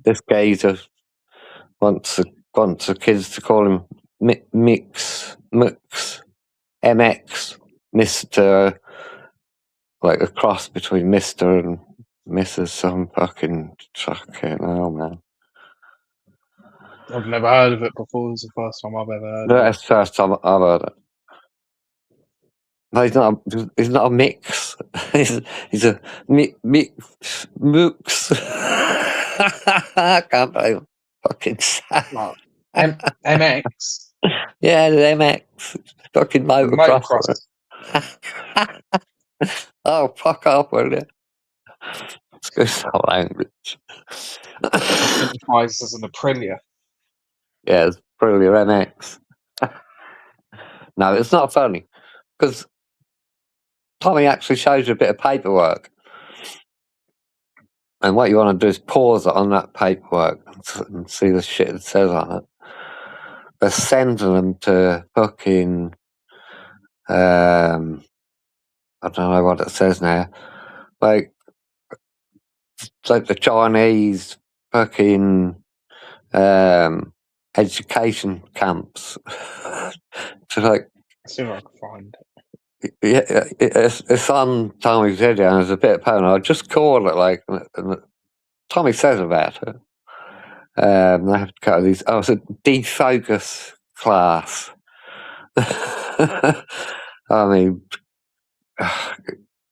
this geezer wants the kids to call him Mix, MX, Mr. Like a cross between Mr. and Mrs. Some fucking hell, man. I've never heard of it before. It's the first time I've ever heard of it. That's the first time I've heard it. No, he's not a mix. he's a mix. I can't believe I'm fucking sad. MX? Yeah, the MX. Fucking motocross. Oh, fuck off, will you? Excuse our language. Identifies as an Aprilia. Yeah, it's Aprilia MX. No, it's not funny because Tommy actually shows you a bit of paperwork, and what you want to do is pause it on that paperwork and see the shit it says on it. They're sending them to fucking I don't know what it says now, like the Chinese fucking education camps to like. Let's see if I can find it. Yeah, it's on Tommy's video and there's a bit of pain. I'll just call it like, and Tommy says about it. They have to cut these. Oh, it's a defocus class. I mean,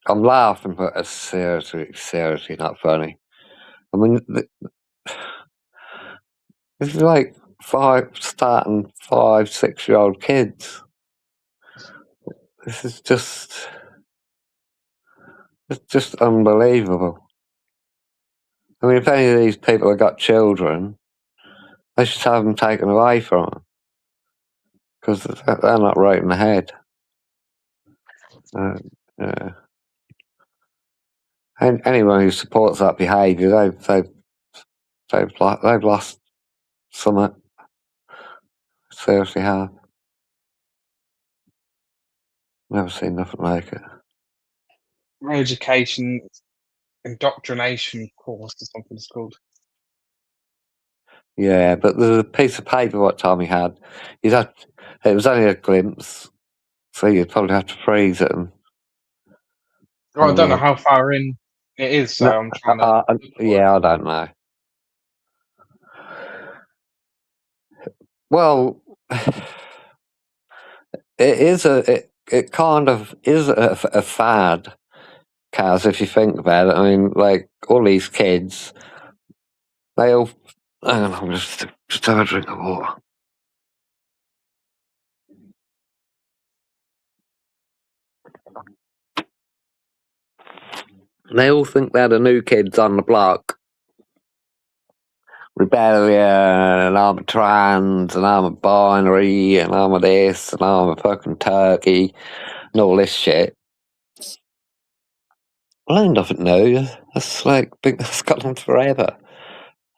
I'm laughing, but it's seriously not funny. I mean, it's like 5-6-year-old kids. This is it's just unbelievable. I mean, if any of these people have got children, they should have them taken away from them because they're not right in the head. Yeah. And anyone who supports that behaviour, they've lost something. Seriously have. Never seen nothing like it. Education indoctrination course or something it's called. Yeah, but the piece of paper what Tommy had, it was only a glimpse, so you'd probably have to freeze it. And, Well, I don't know how far in it is, so I'm trying to. Yeah, I don't know. Well, it kind of is a fad, Kaz, if you think about it. I mean, like, all these kids, they all... Hang on, I'm just have a drink of water. They all think they're the new kids on the block. Rebellion, and I'm a trans, and I'm a binary, and I'm a this, and I'm a fucking turkey, and all this shit. I ain't nothing new. That's that's gone on forever.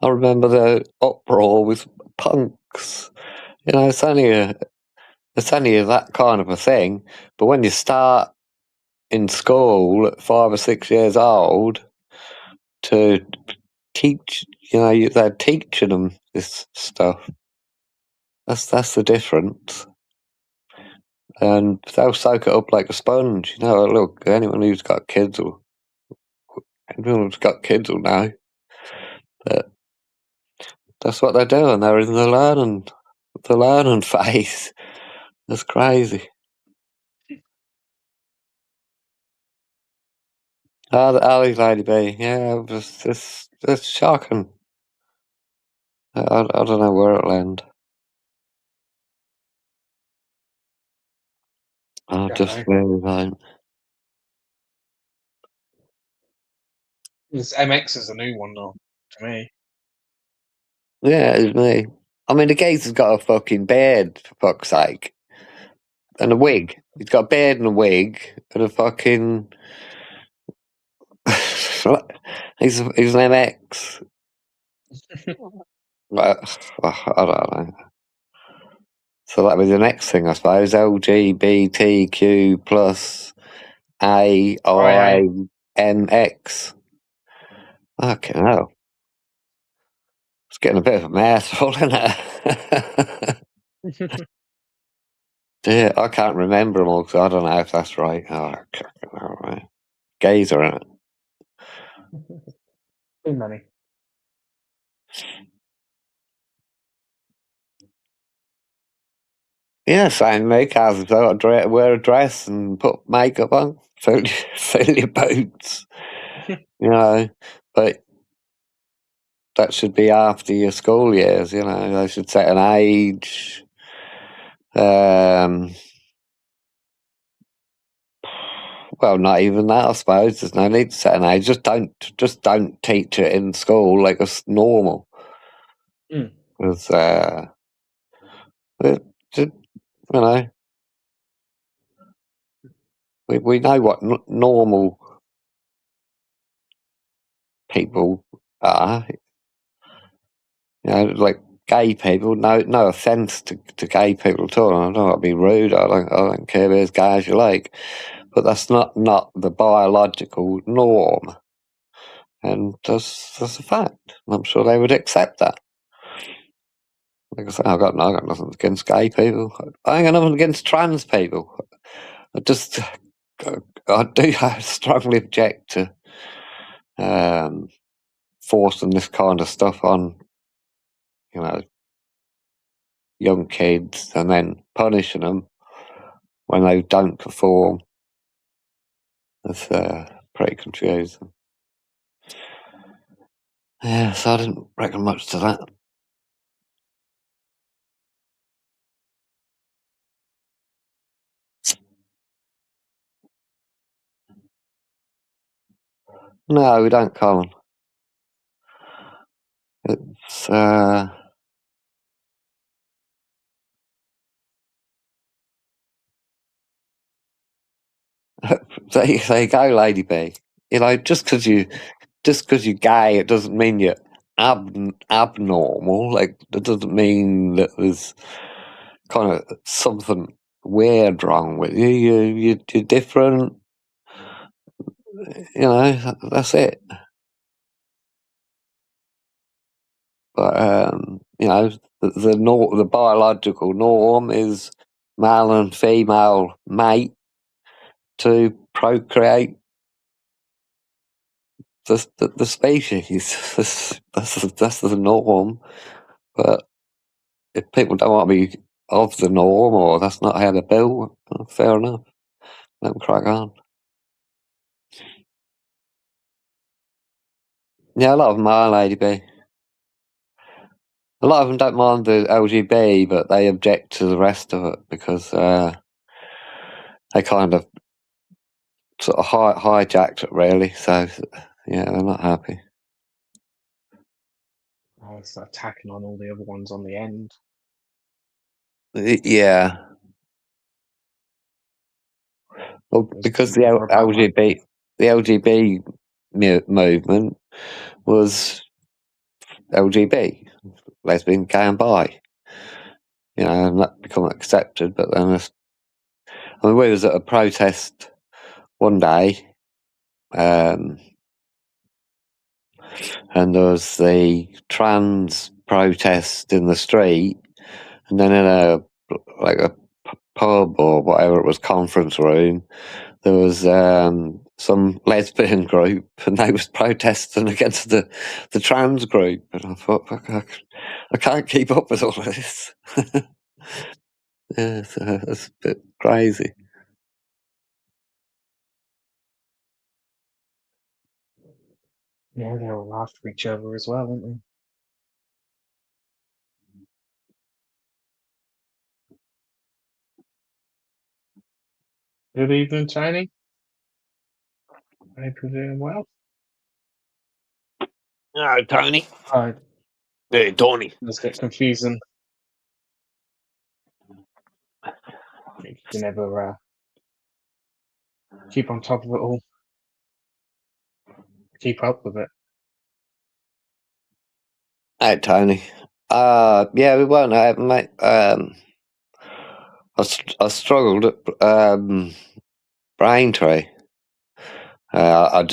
I remember the uproar with punks. You know, it's only that kind of a thing. But when you start in school at 5 or 6 years old to teach, they're teaching them this stuff. That's the difference. And they'll soak it up like a sponge. Look, anyone who's got kids will know. But that's what they're doing. They're in the learning phase. That's crazy. Ali Lady B, yeah, it's shocking. I don't know where it'll end. I just really don't. This MX is a new one, though, to me. Yeah, it's me. I mean, the geezer's got a fucking beard, for fuck's sake. And a wig. He's got a beard and a wig and a fucking... he's an MX. I don't know. So that'd be the next thing, I suppose. LGBTQ plus AINX. Fucking hell. It's getting a bit of a mouthful, isn't it? Yeah, I can't remember them all, because I don't know if that's right. Oh, all right. Gays are in it. Too many. Yeah, same me. Cars wear a dress and put makeup on, fill your boots. But that should be after your school years. They should set an age. Well, not even that, I suppose. There's no need to set an age. Just don't teach it in school like it's normal. Because we know what normal people are. Like gay people. No offence to gay people at all. I don't want to be rude. I don't care if they're as gay as you like. But that's not the biological norm, and that's a fact. And I'm sure they would accept that. Like I say, I got nothing against gay people. I ain't got nothing against trans people. I do strongly object to forcing this kind of stuff on, young kids and then punishing them when they don't perform. That's pretty confusing. Yeah, so I didn't reckon much to that. No, we don't, Colin. It's there you go, Lady B. Just because you're gay, it doesn't mean you're abnormal. Like, it doesn't mean that there's kind of something weird wrong with you. You're different. you know, that's it. But you know, the biological norm is male and female mate to procreate the species. That's the norm. But if people don't want to be of the norm, or that's not how they're built, fair enough. Let them crack on. Yeah, a lot of them are Lady B. A lot of them don't mind the LGB, but they object to the rest of it because they kind of sort of hijacked it, really. So, yeah, they're not happy. Oh, it's attacking on all the other ones on the end. Yeah. Well, because the LGB movement was LGB, lesbian, gay, and bi. You know, and that become accepted. But then, I mean, we was at a protest one day, and there was the trans protest in the street, and then in a pub or whatever it was, conference room, there was some lesbian group, and they was protesting against the trans group, and I thought, fuck, I can't keep up with all of this. Yeah, so it's a bit crazy. Yeah, they're all after each other as well, aren't they? Good evening, Tony. Hope you're doing well. No, Tony. Hi. Hey, Tony. Let's get confusing. You can never keep on top of it all. Keep up with it. Hey, Tony. Yeah, we weren't having, mate. I struggled at Braintree. I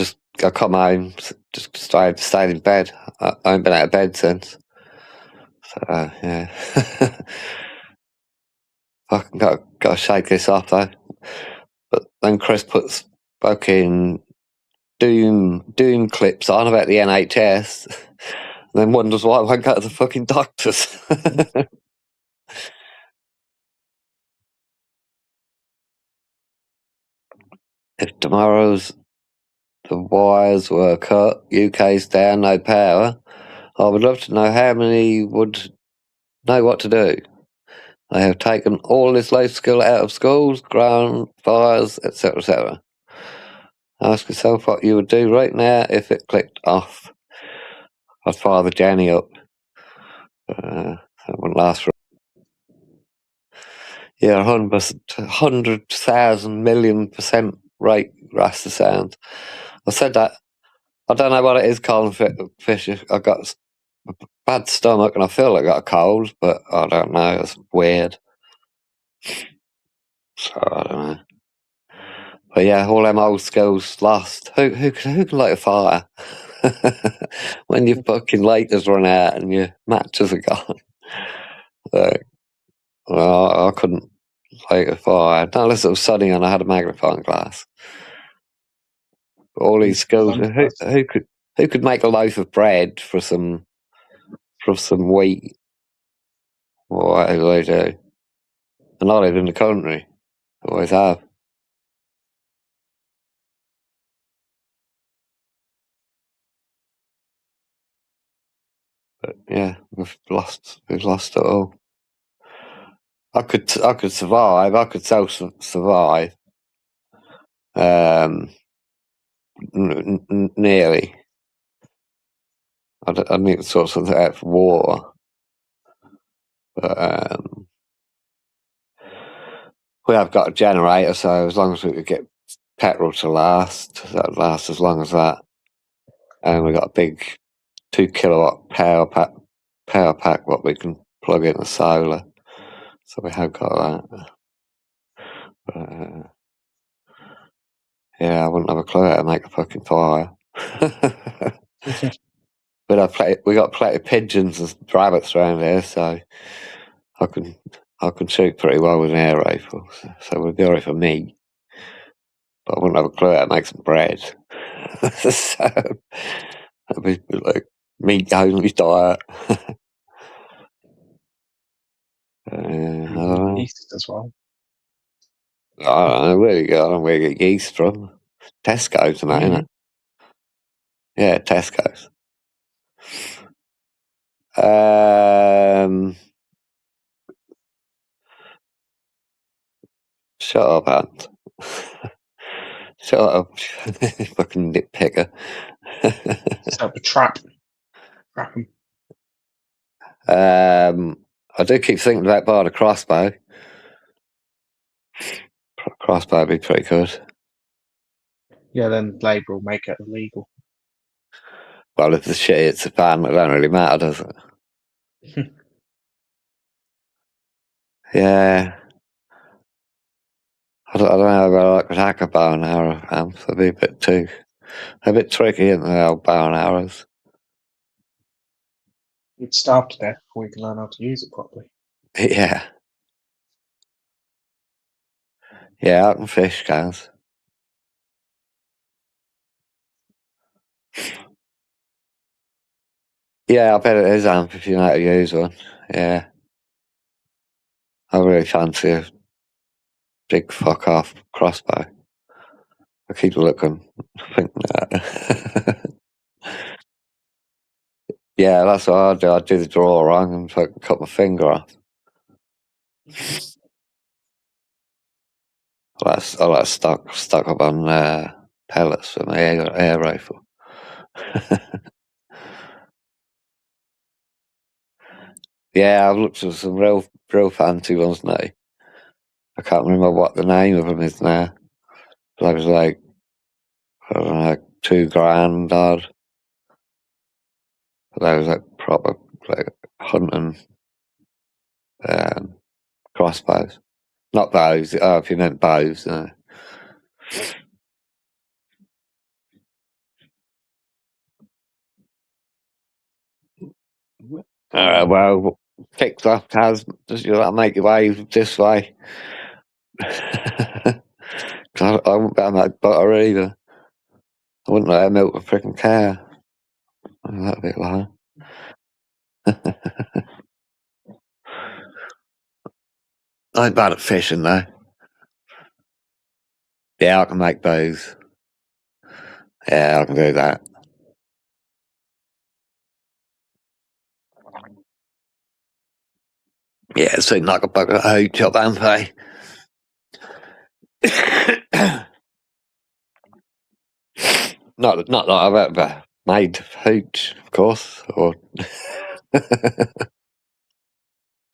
come home, just stayed in bed. I haven't been out of bed since. So, yeah. Fucking got to shake this off, though. But then Chris puts fucking doom clips on about the NHS, and then wonders why I won't go to the fucking doctors. If tomorrow's the wires were cut, UK's down, no power, I would love to know how many would know what to do. They have taken all this low skill out of schools, ground fires, etc., etc. Ask yourself what you would do right now if it clicked off. I'd fire the Jenny up. That wouldn't last for. Yeah, 100,000 million% rate Rasta sound. I said that. I don't know what it is, Colin Fisher. I've got a bad stomach and I feel like I got a cold, but I don't know. It's weird. So I don't know. But yeah, all them old skills lost. Who can light a fire when your fucking lighters run out and your matches are gone? Like, well, I couldn't light a fire. Not unless it was sunny and I had a magnifying glass. But all these skills. Who could make a loaf of bread for some wheat? Or whatever they do. And I live in the country. Always have. But yeah, we've lost it all. I could survive. I could survive. Nearly. I need to sort something out for water. But we have got a generator, so as long as we could get petrol to last, that'd last as long as that. And we got a big 2 kilowatt power pack what we can plug into solar. So we have got that. Yeah, I wouldn't have a clue how to make a fucking fire. But we got plenty of pigeons and rabbits around here, so I can shoot pretty well with an air rifle. So we'd be alright for me. But I wouldn't have a clue how to make some bread. So it'd be like meat only diet. I don't know. Yeast as well. I don't know where you go. I don't know where you get yeast from. Tesco's and that, innit? Yeah, Tesco's. Shut up, Ant. Shut up, fucking nitpicker. Set up a trap. Trap 'em. I do keep thinking about buying a crossbow. Crossbow would be pretty good. Yeah, then Labour will make it illegal. Well, if the shit hits the fan, it don't really matter, does it? Yeah. I don't know if I could hack a bow and arrow amp. That'd be a bit tricky, isn't they, old bow and arrows? You'd starve to death before you can learn how to use it properly. Yeah. Yeah, I can fish, guys. Yeah, I bet it is amp if you know how to use one. Yeah. I really fancy a big fuck off crossbow. I keep looking, thinking that. Yeah, that's what I'd do. I'd do the draw wrong and fucking cut my finger off. I like stuck up on pellets for my air rifle. Yeah, I've looked at some real fancy ones now. I can't remember what the name of them is now. But I was like, I don't know, $2,000 odd. But I was like proper like hunting crossbows. Not bows. Oh, if you meant bows. Well, TikTok has just you gotta make your way this way. Cause I wouldn't be able to make butter either. I wouldn't let her milk a freaking cow. Oh, that'd be like. I ain't bad at fishing though. Yeah, I can make bows. Yeah, I can do that. Yeah, it seemed like a bucket of hooch up Ampay. Not that I've ever made hooch, of course. Or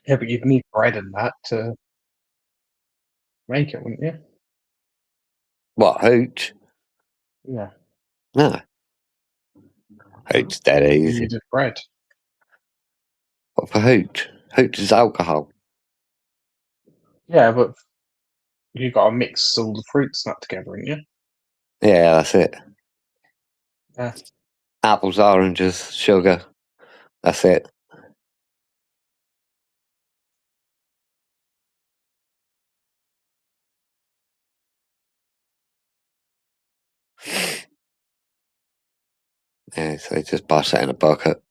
Yeah, but you'd need bread and that to make it, wouldn't you? what, hooch? Yeah. No. Hooch's dead You easy. needed bread. What for hooch? Hooch is alcohol. Yeah, but you got to mix all the fruits nut together, ain't you? Yeah, that's it. Yeah. Apples, oranges, sugar. That's it. Yeah, so you just bust it in a bucket.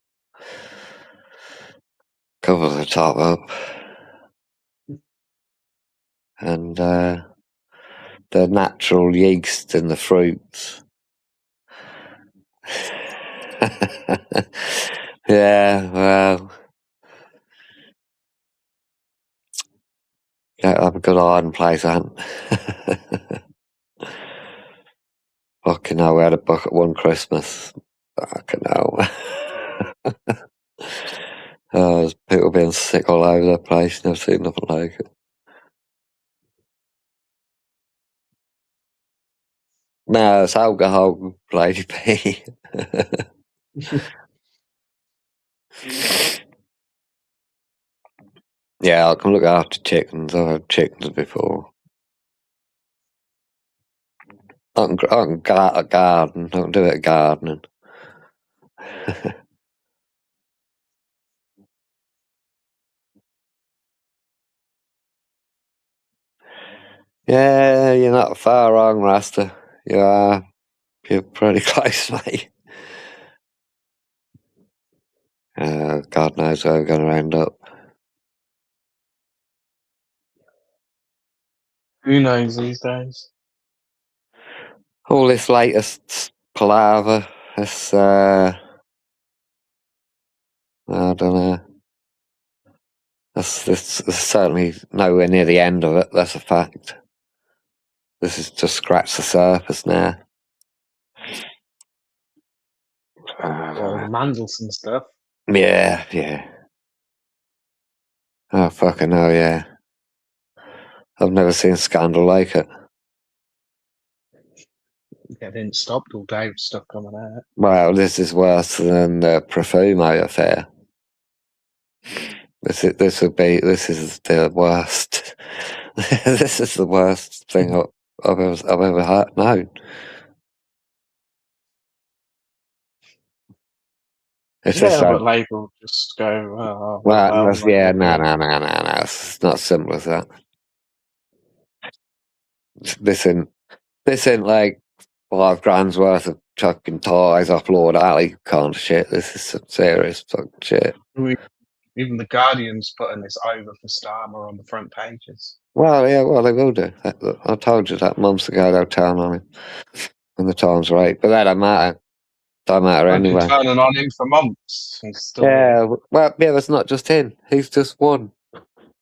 Cover the top up. And the natural yeast in the fruits. Yeah, well, you don't have a good hiding place, Ant. Fucking hell, we had a bucket one Christmas. Fucking hell. There's people being sick all over the place. Never seen nothing like it. No, it's alcohol, Lady B. Yeah, I can look after chickens. I've had chickens before. I can garden. I can do a bit of gardening. Yeah, you're not far wrong, Rasta. You are. You're pretty close, mate. God knows where we're going to end up. Who knows these days? All this latest palaver, this, I don't know. This is certainly nowhere near the end of it, that's a fact. This is just scratch the surface now. Well, the Mandelson stuff. Yeah. Oh, fucking hell, yeah. I've never seen a scandal like it. Getting stopped all day with stuff coming out. Well, this is worse than the Profumo affair. This is the worst. This is the worst thing I've ever known. It's Yeah, just but like, Labour will just go, oh, well, yeah, no. no. It's not as simple as that. This ain't like £5 worth of chucking ties up Lord Alley kind of shit. This is some serious fucking shit. Even the Guardian's putting this over for Starmer on the front pages. Well, yeah, they will do. I told you that months ago they'll turn on him when the time's right. But that don't matter. Don't matter I've been anyway. turning on him for months. And still Yeah, well, yeah, that's not just him. He's just one.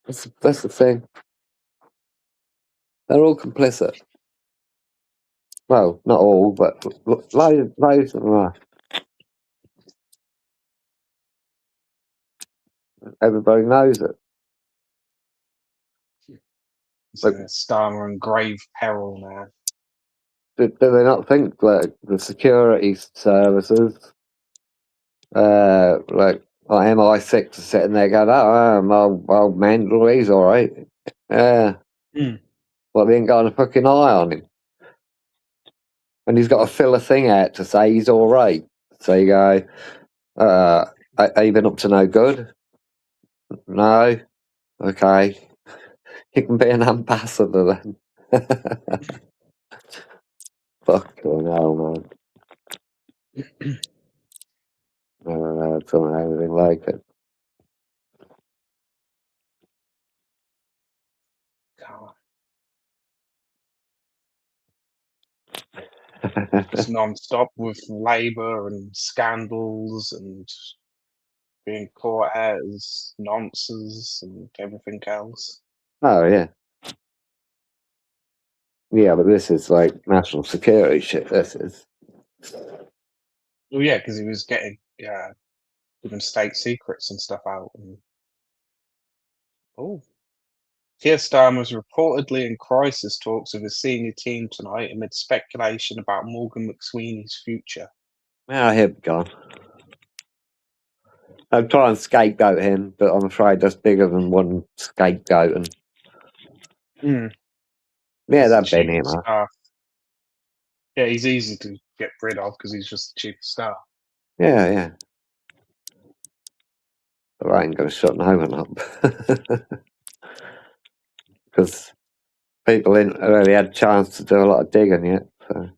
That's the thing. They're all complicit. Well, not all, but loads of them are. Everybody knows it. Like, Starmer in grave peril now. Do they not think like the security services, like MI6 are sitting there going, "Oh, well, Mendel, he's all right." Yeah. Well, they ain't got a fucking eye on him, and he's got to fill a thing out to say he's all right. So you go, "Are you been up to no good?" No. Okay. You can be an ambassador then. Fucking hell, man. Never done anything like it. Just non-stop with Labour and scandals and being caught out as nonsense and everything else. Oh, yeah. Yeah, but this is like national security shit. This is. Well, yeah, because he was giving state secrets and stuff out. And... Keir Starmer was reportedly in crisis talks with his senior team tonight amid speculation about Morgan McSweeney's future. Yeah, he'll be gone. I'll try and scapegoat him, but I'm afraid that's bigger than one scapegoat. And yeah, that'd be him. Huh? Yeah, he's easy to get rid of because he's just the chief of staff. Yeah. But I ain't going to shut no one up. Because people ain't really had a chance to do a lot of digging yet. So.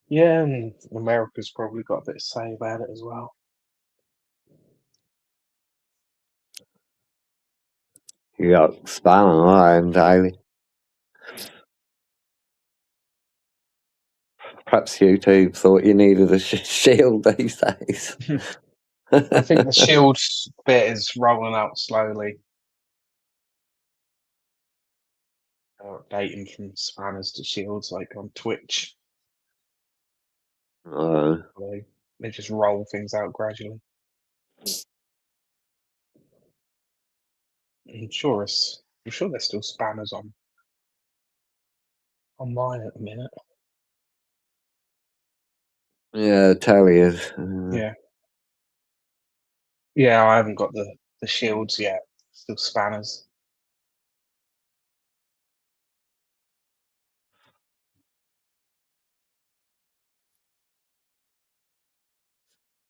Yeah, and America's probably got a bit to say about it as well. You got spam online daily. Perhaps YouTube thought you needed a shield these days. I think the shield bit is rolling out slowly. They're updating from spammers to shields like on Twitch. They just roll things out gradually. I'm sure there's still spammers online at the minute. Yeah, totally is. Yeah. Yeah, I haven't got the shields yet. Still spanners.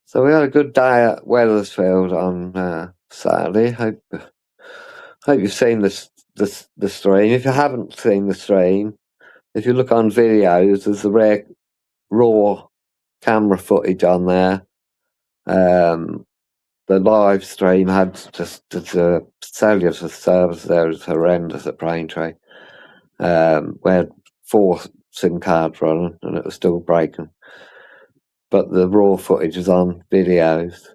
So we had a good day at Wethersfield on Saturday. Hope you've seen the stream. If you haven't seen the stream, if you look on videos, there's the rare raw camera footage on there. The live stream had just the cellular service there was horrendous at Braintree. We had 4 SIM cards running and it was still breaking. But the raw footage is on videos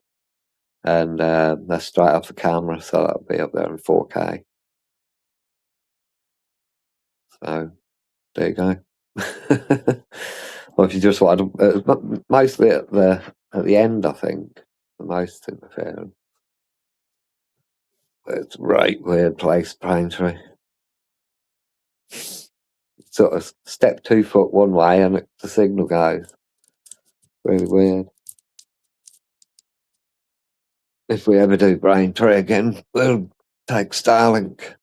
and that's straight off the camera, so that'll be up there in 4K. So there you go. Or if you just want to, mostly at the end, I think, the most in the film. It's a right weird place, Braintree. Sort of step 2 foot one way and the signal goes. Really weird. If we ever do Braintree again, we'll take Starlink.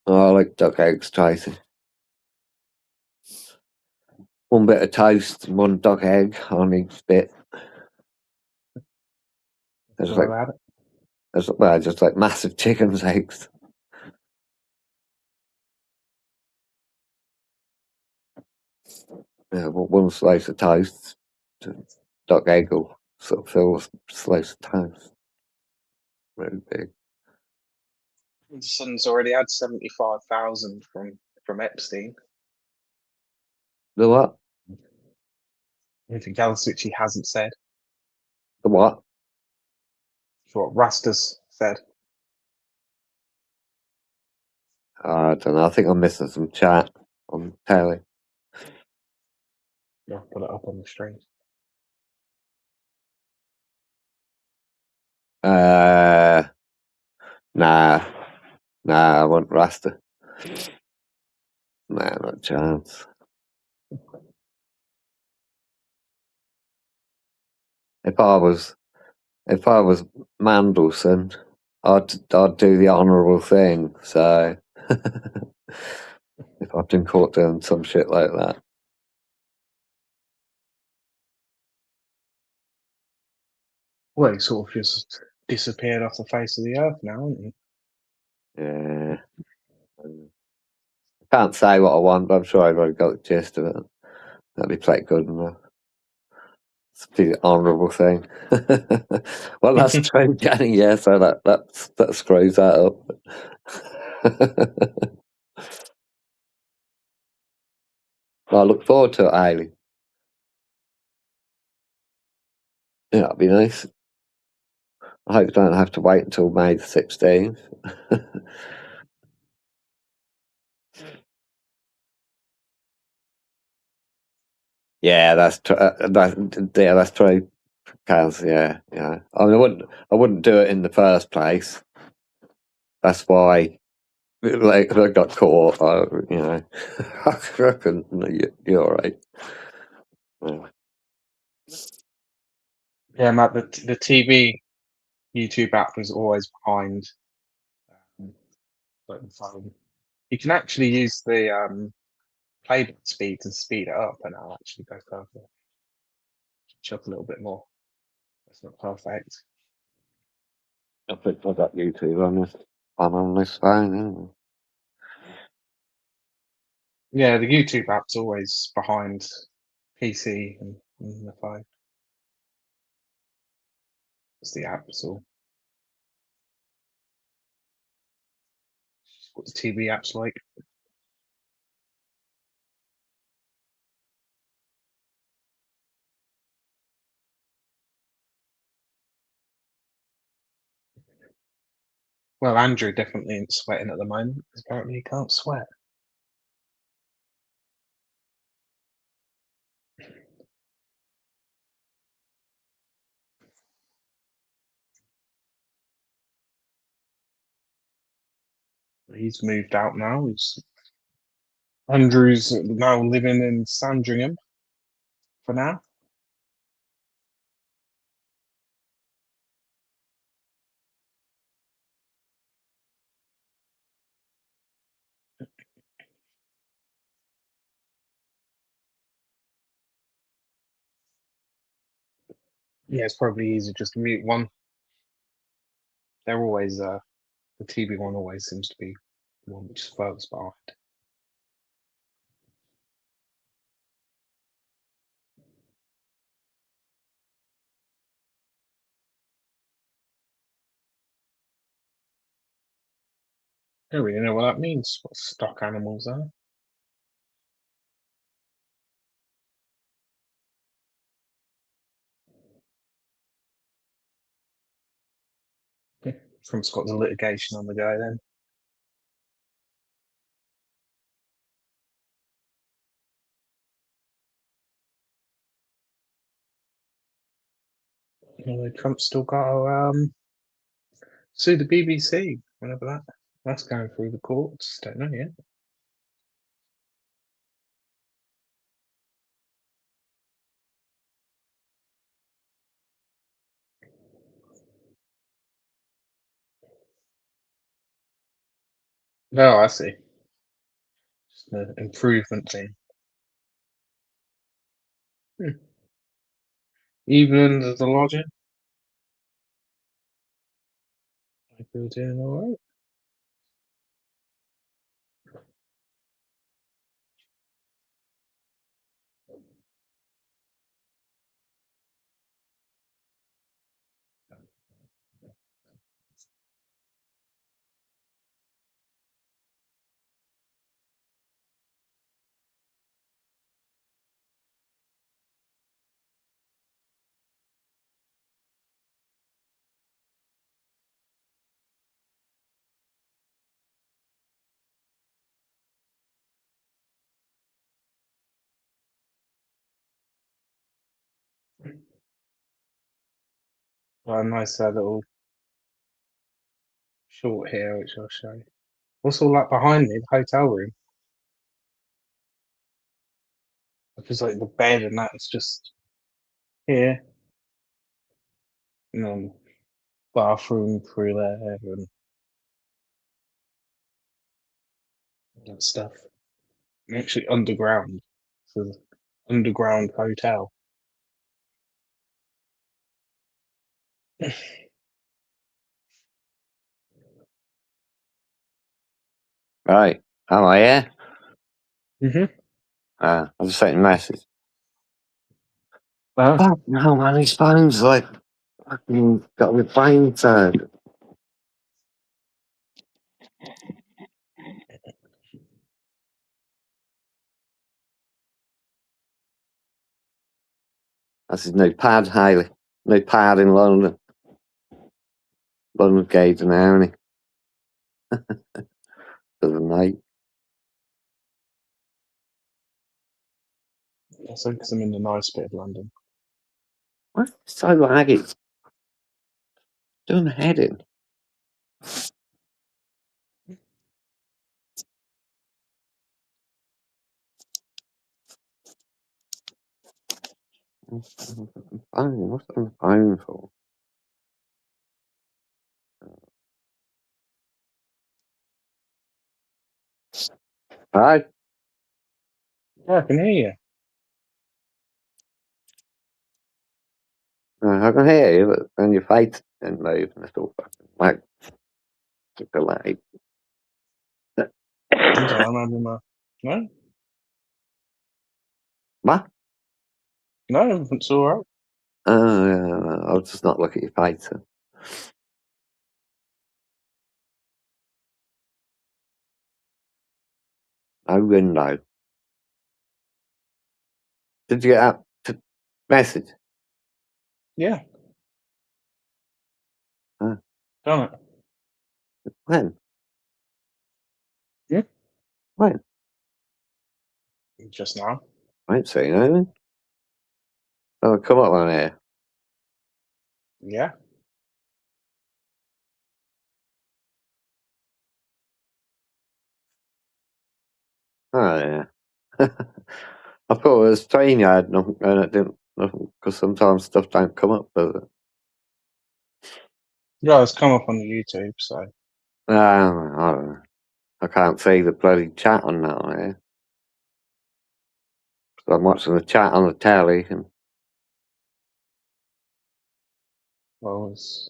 Oh, I like duck eggs, Tracy. 1 bit of toast and 1 duck egg on each bit. It's like, just like massive chicken's eggs. Yeah, 1 slice of toast, duck egg will sort of fill a slice of toast. Really big. The Sun's already had 75,000 from Epstein. The what? Anything else which he hasn't said? The what? It's what Rastus said. I don't know. I think I'm missing some chat on telly. I'll put it up on the stream. Nah, I want Rasta. Nah, not a chance. If I was Mandelson, I'd do the honourable thing. So if I'd been caught doing some shit like that. Well, he sort of just disappeared off the face of the earth now, hasn't he? Yeah. I can't say what I want, but I'm sure I've already got the gist of it. That'd be played good enough. It's the honourable thing. Well, that's true, Jenny. Yeah, so that screws that up. I look forward to it, Hayley. Yeah, that'd be nice. I hope you don't have to wait until May the 16th. Yeah, that's true. That's true. Kaz, yeah. I mean, I wouldn't do it in the first place. That's why, like, I got caught. I reckon you're all right. Yeah, Matt, the TV YouTube app was always behind like the phone. You can actually use the playback speed to speed it up, and I'll actually go further. Chuck a little bit more. That's not perfect. I think I got YouTube on this phone, isn't it? Yeah, the YouTube app's always behind PC and the phone. It's the app, that's all. What the TV app's like. Well, Andrew definitely ain't sweating at the moment, because apparently he can't sweat. He's moved out now. He's Andrew's now living in Sandringham for now. Yeah, it's probably easy just to mute one. They're always the TV one always seems to be the one which is furthest behind. I don't really know what that means. What stock animals are. Trump's got the litigation on the go then. Although Trump's still got to sue the BBC whenever that's going through the courts. Don't know yet. No, I see. Just an improvement thing. Even the lodger. I feel doing all right. Got a nice little short here, which I'll show you. What's all that behind me? The hotel room. It's like the bed and that's just here. And then bathroom through there and that stuff. And actually underground. So the underground hotel. Right. Am I here? Mm-hmm. I just sent a message. Oh. Fuck no, man, his phone's like fucking got my brain turned. That's his new pad, Haley. New pad in London. London Gate now, isn't he? Doesn't night. That's because I'm in the nice bit of London. What's so laggy? Doing the head in. What's on the phone? What's on the phone for? Hi. Yeah, I can hear you. I can hear you, but then your face didn't move and it's all fucking like took a lag. I'm having my no? What? No, it's alright. I'll just not look at your face. Then. No window. Did you get up to message? Yeah. Huh. Done it. When? Yeah. When? Just now. I ain't seen anything. Oh, come up on here. Yeah. Oh yeah. I thought it was StreamYard and it didn't, because sometimes stuff don't come up, does it? Yeah, it's come up on the YouTube, so. I don't know. I can't see the bloody chat on that on here. So I'm watching the chat on the telly and Well, it's.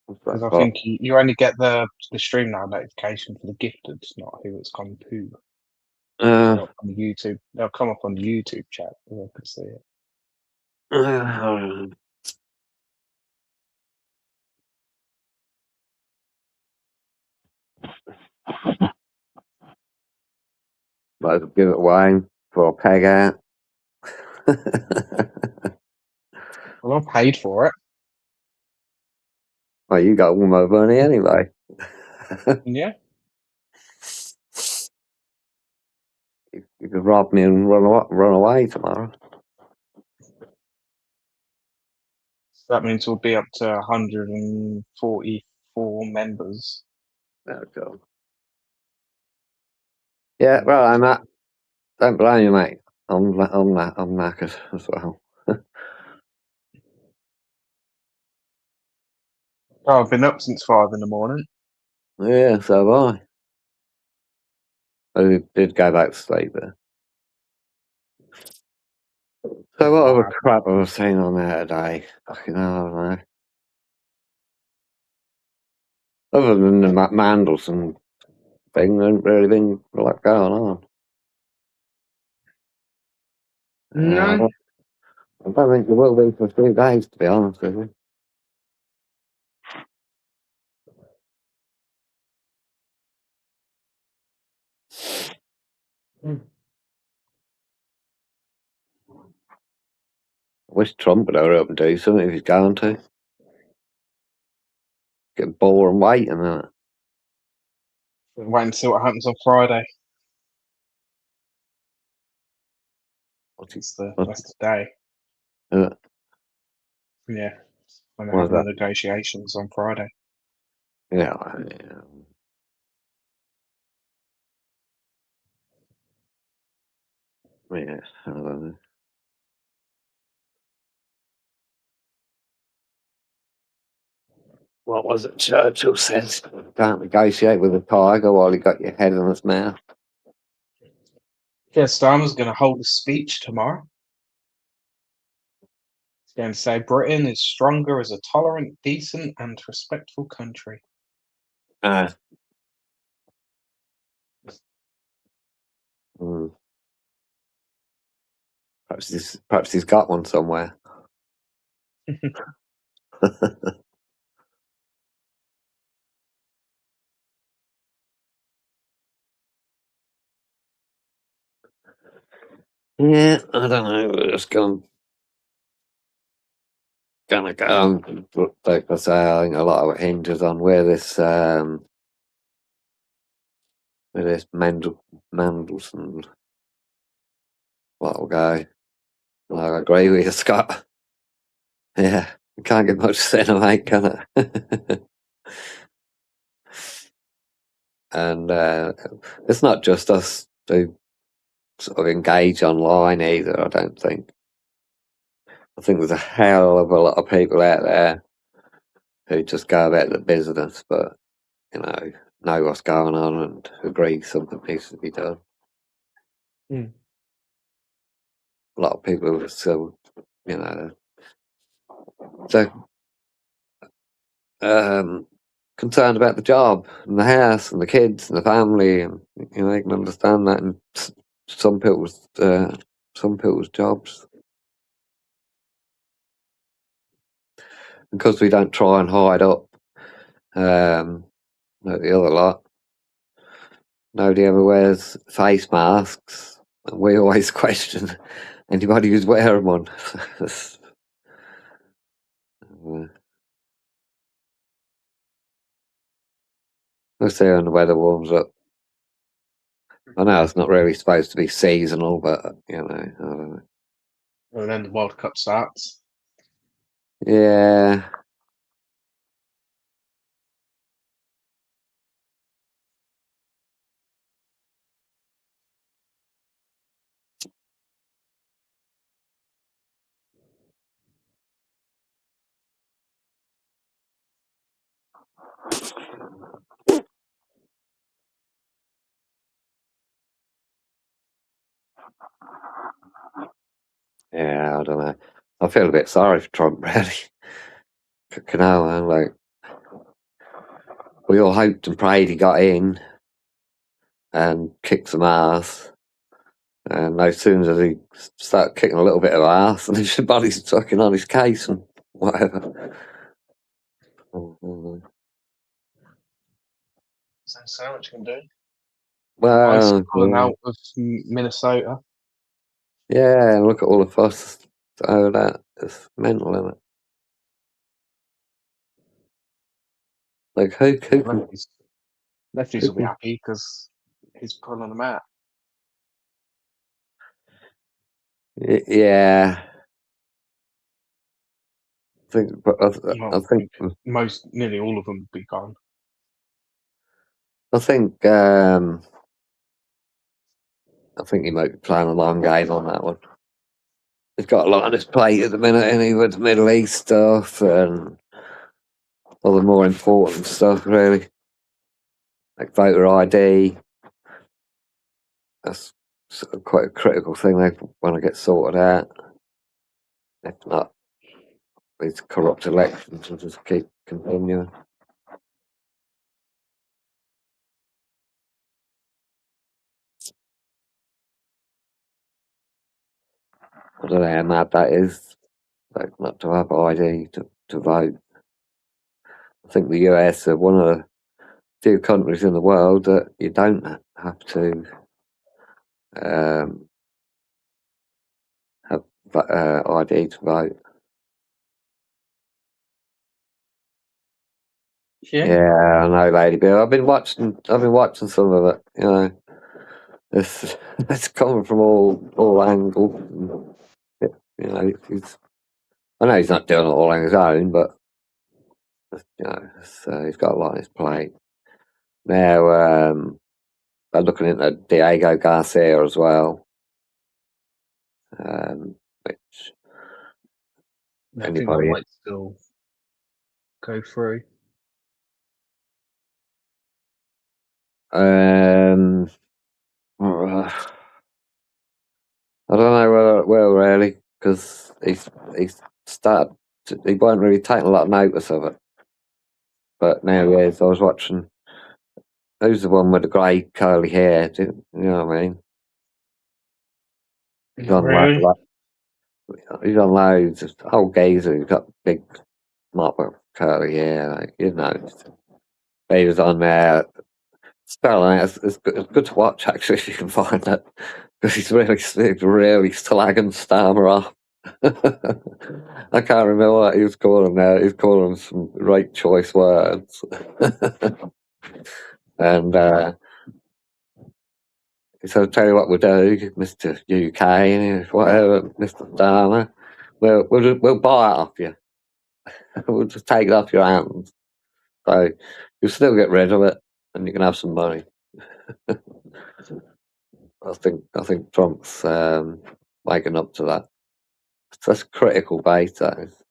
Because I think you only get the stream now notification for the gifted, not who it's gone to. On the YouTube, they'll come up on the YouTube chat. I can see it. might as well give it away for a peg out. Well, I paid for it. Well, you got all my money anyway. Yeah. You could rob me and run away tomorrow. So that means we'll be up to 144 members. Oh god. Yeah, well, I'm not. Don't blame you, mate. I'm knackered as well. Oh, I've been up since 5 in the morning. Yeah, so have I. I did go back to sleep there. So what other crap have I seen on there today? Fucking hell, I don't know. Other than the Mandelson thing, there hasn't really been a lot going on. No. I don't think there will be for 3 days, to be honest with you. I wish Trump would hurry up and do something if he's going to. Get bored and waiting, isn't it? Wait and see what happens on Friday. That's the day. Yeah. When they What have is the that? negotiations on Friday. Yeah. Yeah, I don't know. What was it Churchill says? Can't negotiate with a tiger while you got your head in his mouth. Keir Starmer's going to hold a speech tomorrow. He's going to say Britain is stronger as a tolerant, decent, and respectful country. Perhaps he's got one somewhere. Yeah, I don't know. We're just gonna go. Like I say, I think a lot of it hinges on where this Mandelson will go. I agree with you, Scott. Yeah, you can't get much thinner, mate, can it? And it's not just us who sort of engage online either, I don't think. I think there's a hell of a lot of people out there who just go about the business, but, know what's going on and agree something needs to be done. Mm. A lot of people are still, so concerned about the job and the house and the kids and the family, and they can understand that in some people's jobs. Because we don't try and hide up like the other lot. Nobody ever wears face masks, and we always question anybody who's wearing one. We'll see when the weather warms up. I know it's not really supposed to be seasonal, but I don't know. And then the World Cup starts. Yeah. Yeah, I don't know. I feel a bit sorry for Trump, really. You know, man, like, we all hoped and prayed he got in and kicked some ass. And as soon as he started kicking a little bit of ass, and everybody's fucking on his case and whatever. There's so much you can do. Ice Well, pulling out of Minnesota. yeah, and look at all the fuss over that. It's mental, isn't it? Like, who can... Lefties will be happy because he's pulling them out. Yeah. I think, but Well, I think nearly all of them will be gone. I think he might be playing a long game on that one. He's got a lot on his plate at the minute, and with the Middle East stuff and all the more important stuff, really, like voter ID. That's quite a critical thing they want to get sorted out. If not, these corrupt elections will just keep continuing. I don't know how mad that is, like not to have ID to vote. I think the US are one of the few countries in the world that you don't have to have ID to vote. Yeah, I know, Lady Bill. I've been watching some of it. You know, it's coming from all angles. You know, I know he's not doing it all on his own, but you know, he's got a lot on his plate. Now, they're looking into Diego Garcia as well, which I think that might still go through. I don't know whether it will really, because he weren't really taking a lot of notice of it, but now he is. I was watching. Who's the one with the grey curly hair? You know what I mean? He's on Really? he's on loads. Old geezer who's got big mop of curly hair, like, you know. He was on there. Spelling it. It's good to watch, actually, if you can find it, because he's really slagging Starmer off. I can't remember what he was calling now. He was calling some right choice words. And he said, I'll tell you what we'll do, Mr. UK, whatever, Mr. Starmer. We'll buy it off you. We'll just take it off your hands. So you'll still get rid of it, and you can have some money. I think Trump's waking up to that. That's critical base, that is.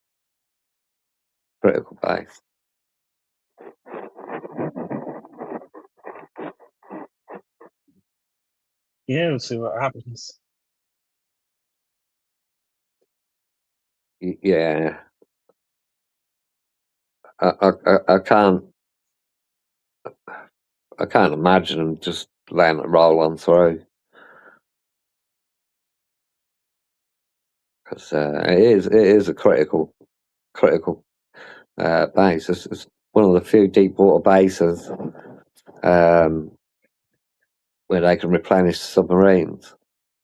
Critical base. Yeah, we'll see what happens. Yeah. I can't imagine him just letting it roll on through. Because it is a critical base. It's one of the few deep water bases where they can replenish submarines.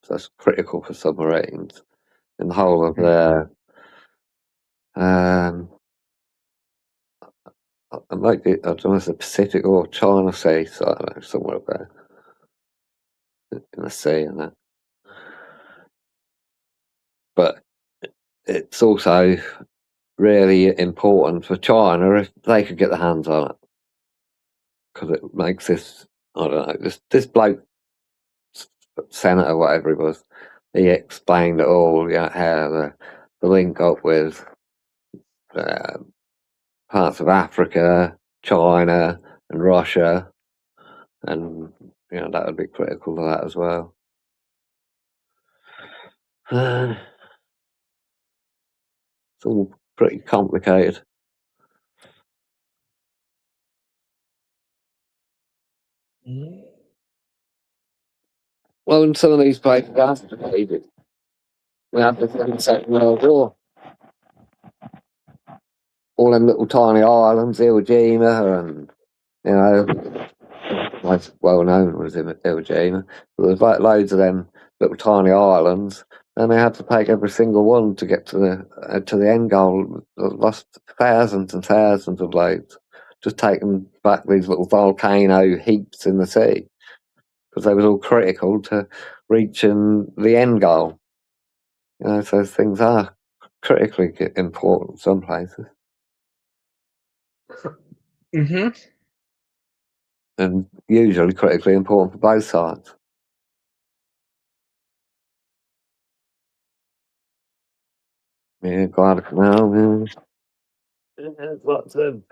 So that's critical for submarines in the whole of the. It might be, I don't know if it's the Pacific or China Sea, so I don't know, somewhere up there in the sea and that. But it's also really important for China if they could get their hands on it, because it makes this, I don't know, this bloke, senator, whatever he was, he explained it all, you know, how the link up with parts of Africa, China and Russia, and that would be critical to that as well. It's all pretty complicated. Well, in some of these places after David, we had the Second World War. All them little tiny islands, Iwo Jima, and most well known was Iwo Jima. But there's like loads of them little tiny islands, and they had to take every single one to get to the end goal. Lost thousands and thousands of loads, just taking back these little volcano heaps in the sea, because they was all critical to reaching the end goal. So things are critically important in some places. And usually critically important for both sides. Yeah, Guadalcanal. There's lots of.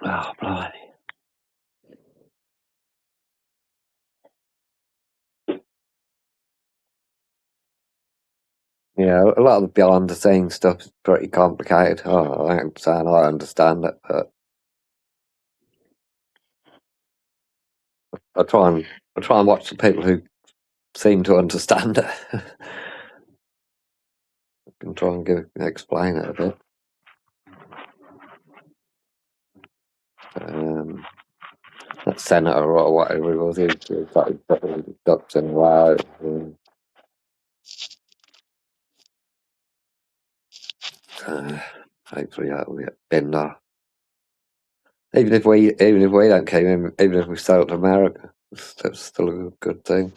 Oh, blimey. Yeah, a lot of the behind the scenes stuff is pretty complicated. I'm saying I understand it, but I try and watch the people who seem to understand it. And try and explain it a bit. That senator or whatever it was, he got ducks in a row. Hopefully that will get binned off. Even if we don't came in, even if we sailed to America, that's still a good thing.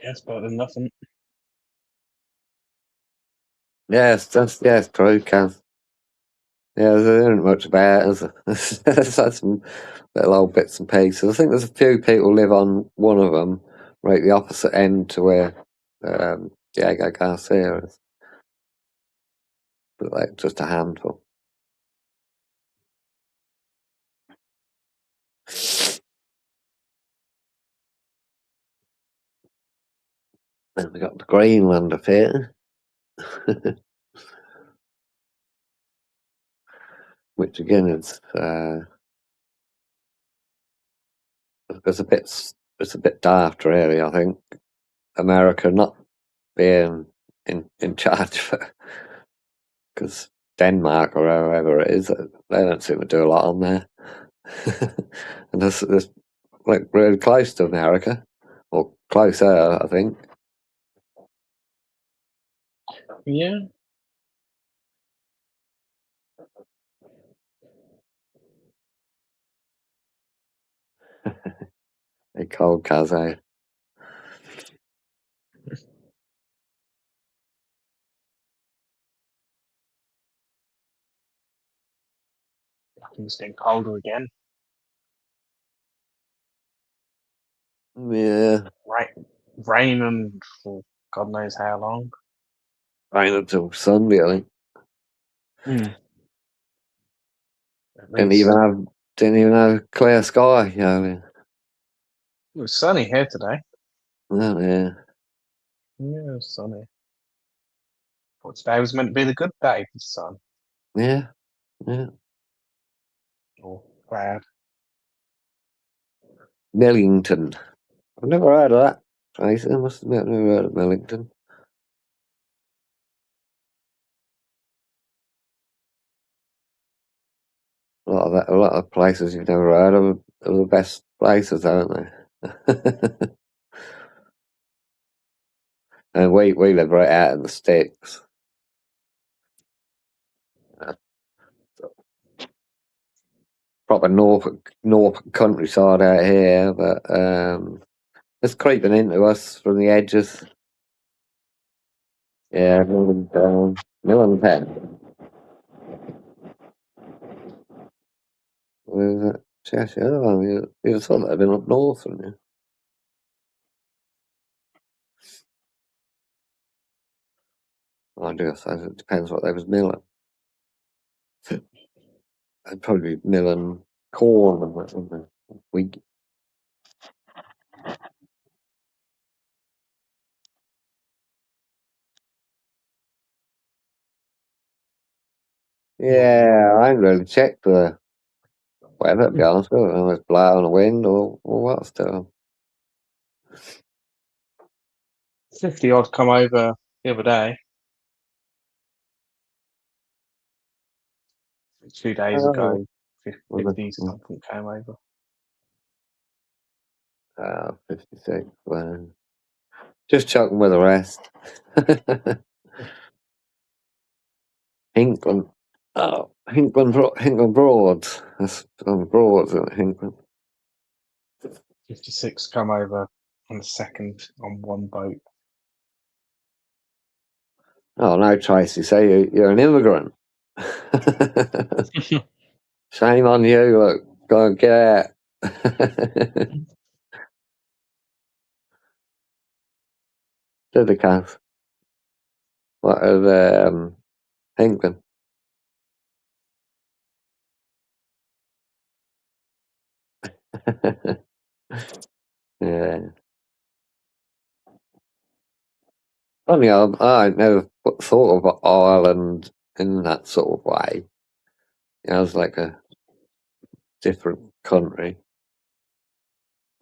Yes, better than nothing. Yes, true, Kaz. Yeah, there isn't much about it. There's had some little old bits and pieces. I think there's a few people live on one of them, right the opposite end to where Diego Garcia is. But like just a handful. Then we got the Greenland affair. Which again is it's a bit daft really, I think. America not being in charge of it, because Denmark or whoever it is, they don't seem to do a lot on there. And there's like really close to America, or closer, I think. Yeah. They cold Kazay. I think it's getting colder again. Yeah. Rain and for God knows how long. Rain until Sunday, I think. Didn't even have clear sky, It was sunny here today. Oh, yeah. Yeah, it was sunny. Thought today was meant to be the good day for the sun. Yeah. Or bad. Millington. I've never heard of that place. I must admit, I've never heard of Millington. A lot of places you've never heard of are the best places, aren't they? And we live right out in the sticks. Proper Norfolk countryside out here, but it's creeping into us from the edges. Yeah, Millington. Where's it? Cheshire. Oh, you'd have thought that'd been up north, wouldn't you? I do suppose it depends what they was milling. They'd probably be milling corn and that, wouldn't they? Wheat. Yeah, I ain't really checked the weather, to be honest with you. I don't know if it's blowing a wind or what still. 50 odd come over the other day. 2 days ago, 50 something came over. 56. Well, just chucking with the rest. Hinkland. Oh, Hinkland Broads. That's on the Broads, isn't it, Hinkland? 56 come over on the 2nd on one boat. Oh no, Tracy, say you're an immigrant. Shame on you, look. Go and get out. Did the cast. What of Hinkland? Yeah. Funny, I never thought of Ireland in that sort of way. You know, it's like a different country.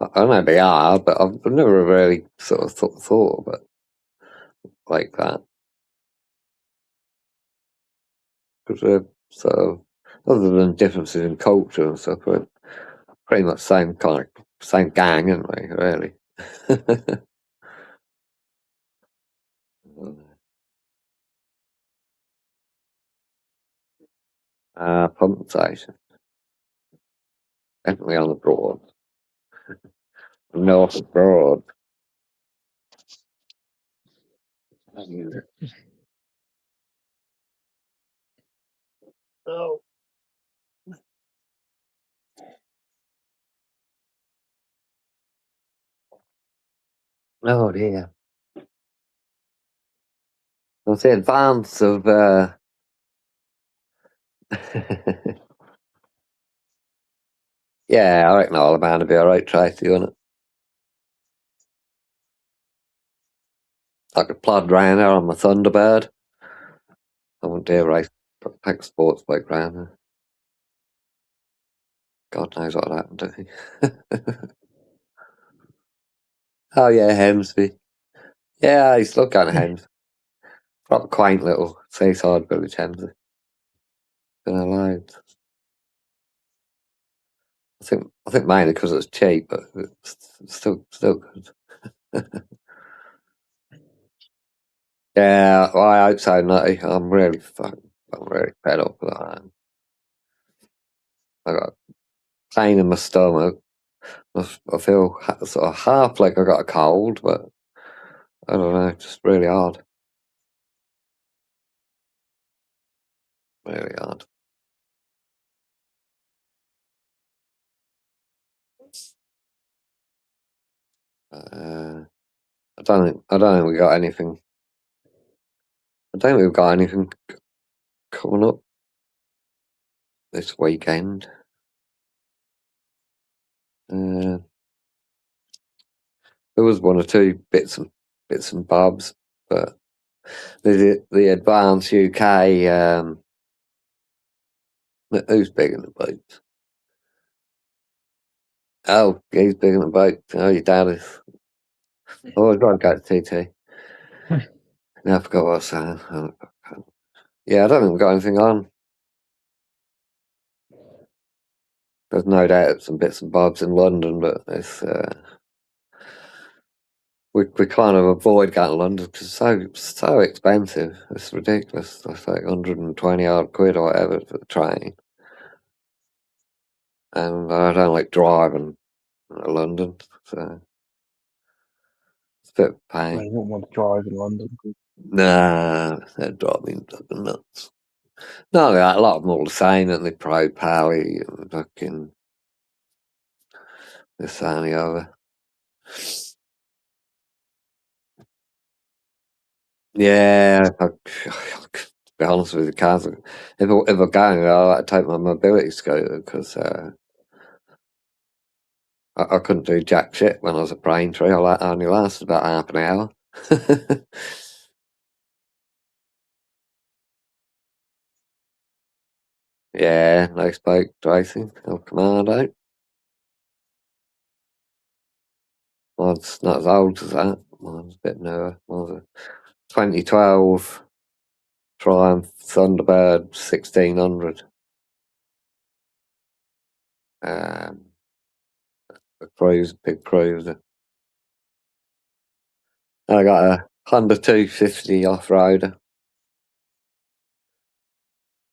I know they are, but I've never really sort of thought of it like that. Because they're sort of, other than differences in culture and stuff, we're pretty much same gang, aren't we, really? Pump station. Definitely on the Broad. North Broad. Oh. Oh dear. What's the advance of yeah, I reckon all about to be alright, Tracy, wouldn't it? I could plod round there on my Thunderbird. I wouldn't dare race pack sports bike round there. God knows what happened to me. Oh yeah, Hemsby. Yeah, I used to look at Hems. Proper quaint little seaside village, Hemsby. Been allowed. I think mainly because it's cheap, but it's still good. Yeah, well, I hope so, Nutty. I'm really fed up with that. I got pain in my stomach. I feel sort of half like I got a cold, but I don't know, just really hard. Really hard. I don't think we got anything. I don't think we've got anything coming up this weekend. There was one or two bits and bobs, but the Advanced UK. Who's big in the boats? Oh, he's big in the boat. Oh, your dad is. Oh, I've got to go to TT. I forgot what I was saying. Yeah, I don't think we've got anything on. There's no doubt some bits and bobs in London, but it's we kind of avoid going to London because it's so expensive. It's ridiculous. It's like 120 odd quid or whatever for the train, and I don't like driving to London, so it's a bit of a pain. You wouldn't want to drive in London. Nah, they're driving fucking nuts. No, a lot of them all the same, and they pro pally and fucking this and the other. Yeah, to be honest with you, cars. If I'm going, I like to take my mobility scooter because I couldn't do jack shit when I was at Braintree. I only lasted about half an hour. Yeah, no spoke racing. El Commando. Mine's not as old as that. Mine's a bit newer. Mine's a 2012 Triumph Thunderbird 1600. A big cruiser. I got a Honda 250 off-roader.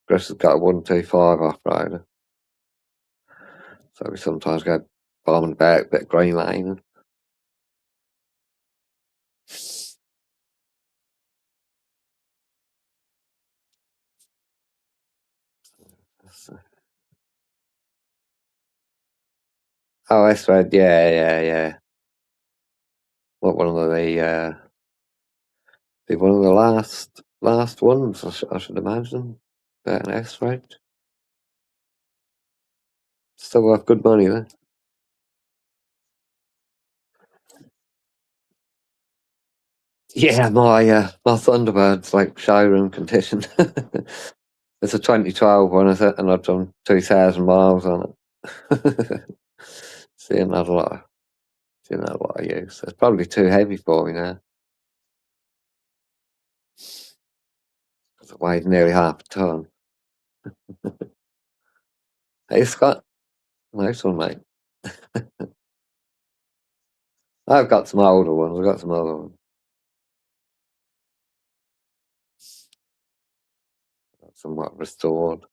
Chris has got a 125 off-roader. So we sometimes go bombing about a bit of Green Lane. Oh, S-Red, yeah. What one of the be one of the last ones, I should imagine. About an S-Red. Still worth good money though. Yeah, my Thunderbird's like showroom condition. It's a 2012 one, is it? And I've done 2,000 miles on it. Seeing that a lot of use. It's probably too heavy for me now. Because it weighs nearly half a ton. Hey Scott, nice one, mate. I've got some older ones. I've got some other ones. Somewhat restored.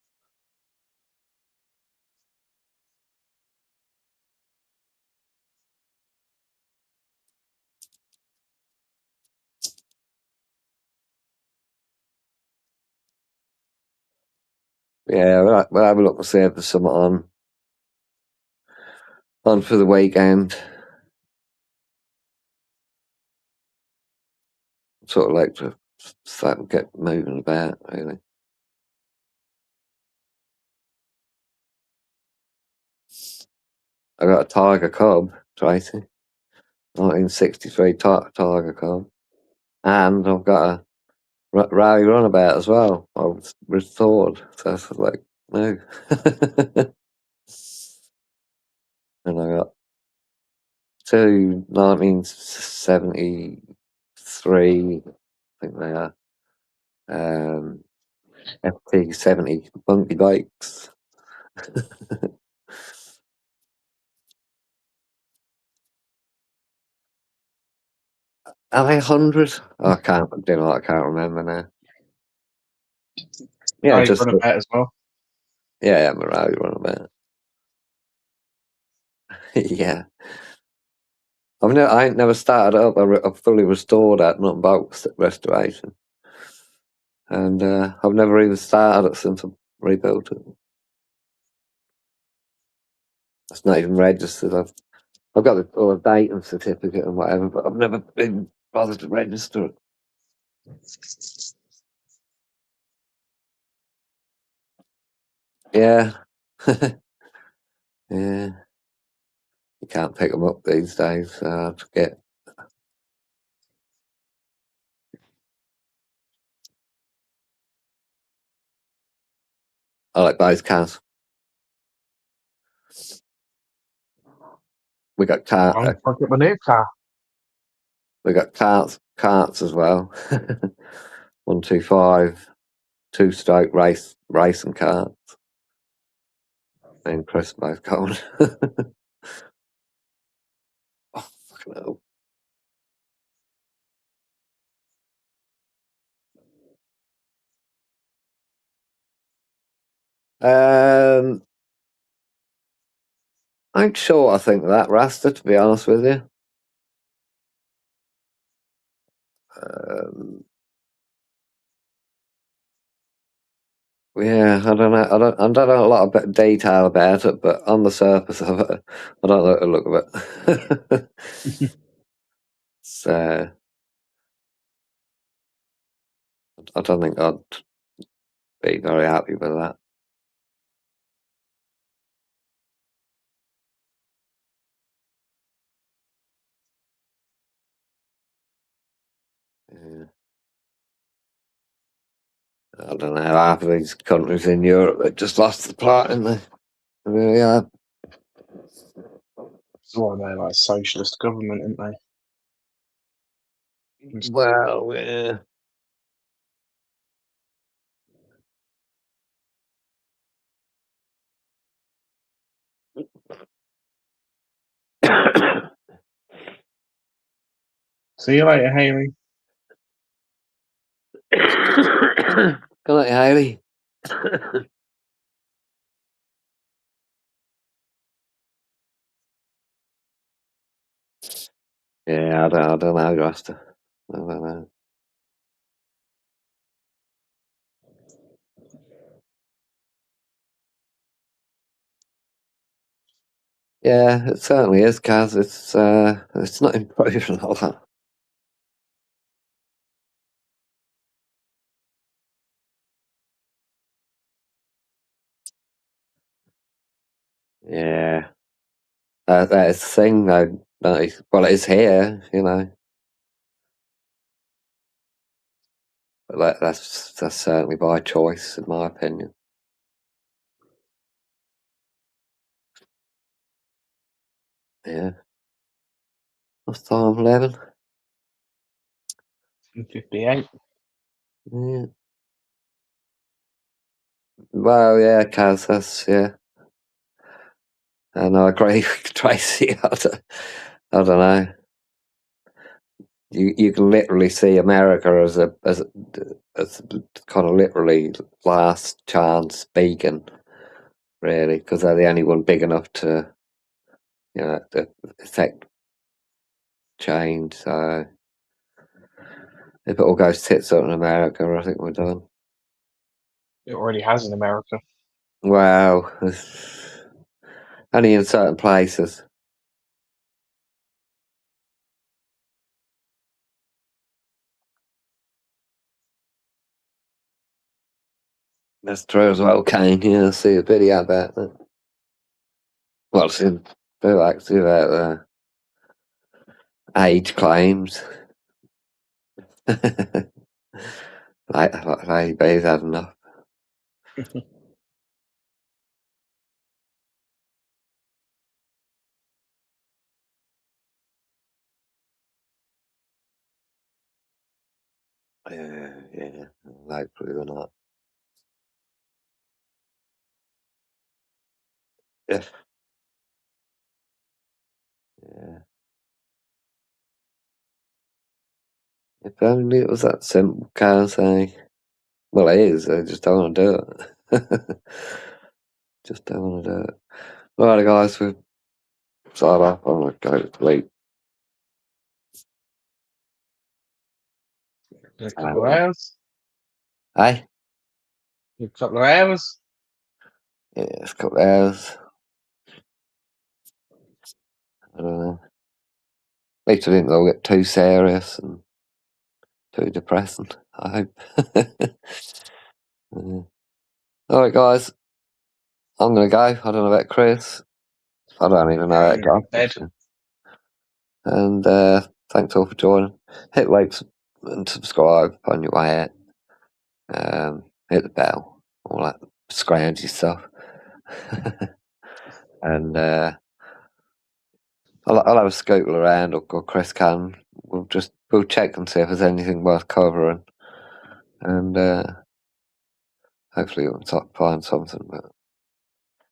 Yeah, we'll have a look and see if there's some on for the weekend. Sort of like to start and get moving about, really. I got a Tiger Cub, Tracy. 1963 Tiger Cub. And I've got a Rally Runabout as well. I was restored. So it's like, no. And I got two 1973, I think they are, FT70 Bunky bikes. Are they 100? Oh, I can't remember now. Yeah, Rally just Runabout as well. Yeah, I'm a Rally Runabout. Yeah. I ain't never started up. I've fully restored that, not bulk restoration. And I've never even started it since I rebuilt it. It's not even registered. I've got the datum certificate and whatever, but I've never been bothered to register it. Yeah. Yeah. You can't pick them up these days, so I have to get. I like both cars. We got I'll get my new car. We got carts as well. 125 two-stroke racing carts. And Chris both cold. Oh, fucking hell. I'm sure I think that Rasta, to be honest with you. Yeah, I don't know. I don't know a lot of detail about it, but on the surface of it, I don't like the look of it. So I don't think I'd be very happy with that. Yeah. I don't know, half of these countries in Europe have just lost the plot, haven't they? They really have. It's why they're like socialist government, aren't they? Well, yeah. See you later, Haley. Good night, Haley. Yeah, I don't know, Rasta. I don't know. Yeah, it certainly is, Kaz. It's not improving a lot. Yeah. That's the thing, though. Well, it is here, you know. But that's certainly by choice, in my opinion. Yeah. What's time? 11? 58. Yeah. Well, yeah, Kaz, yeah. And I agree with Tracy. I don't know. You can literally see America as a kind of literally last chance beacon, really, because they're the only one big enough to, to affect change. So if it all goes tits up in America, I think we're done. It already has in America. Well, only in certain places. That's true as well, Kane. Yeah, I see a video about that. Well, it's in actually about age claims. like Lady's had enough. Yeah, hopefully we're not. Yeah. Yeah. If only it was that simple, can't say. Well, it is, I just don't want to do it. Just don't want to do it. Alright, guys, we've started off. I'm going to go to sleep. A couple of hours. Hey? A couple of hours. Yeah, it's a couple of hours. I don't know. At least I didn't all get too serious and too depressing, I hope. Yeah. Alright, guys. I'm going to go. I don't know about Chris. I don't even know about God. And thanks all for joining. Hit like and subscribe on your way out. Hit the bell, all that scroungy stuff. And I'll have a scootle around, or Chris can. We'll check and see if there's anything worth covering, and hopefully we'll find something. But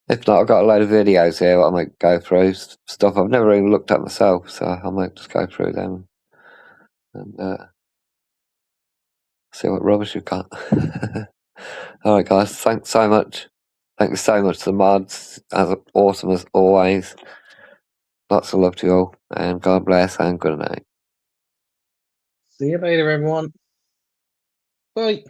if not, I've got a load of videos here that I might go through, stuff I've never even looked at myself, so I might just go through them and see what rubbish you've got. Alright, guys, thanks so much. Thanks so much to the mods, as awesome as always. Lots of love to you all, and God bless, and good night. See you later, everyone. Bye.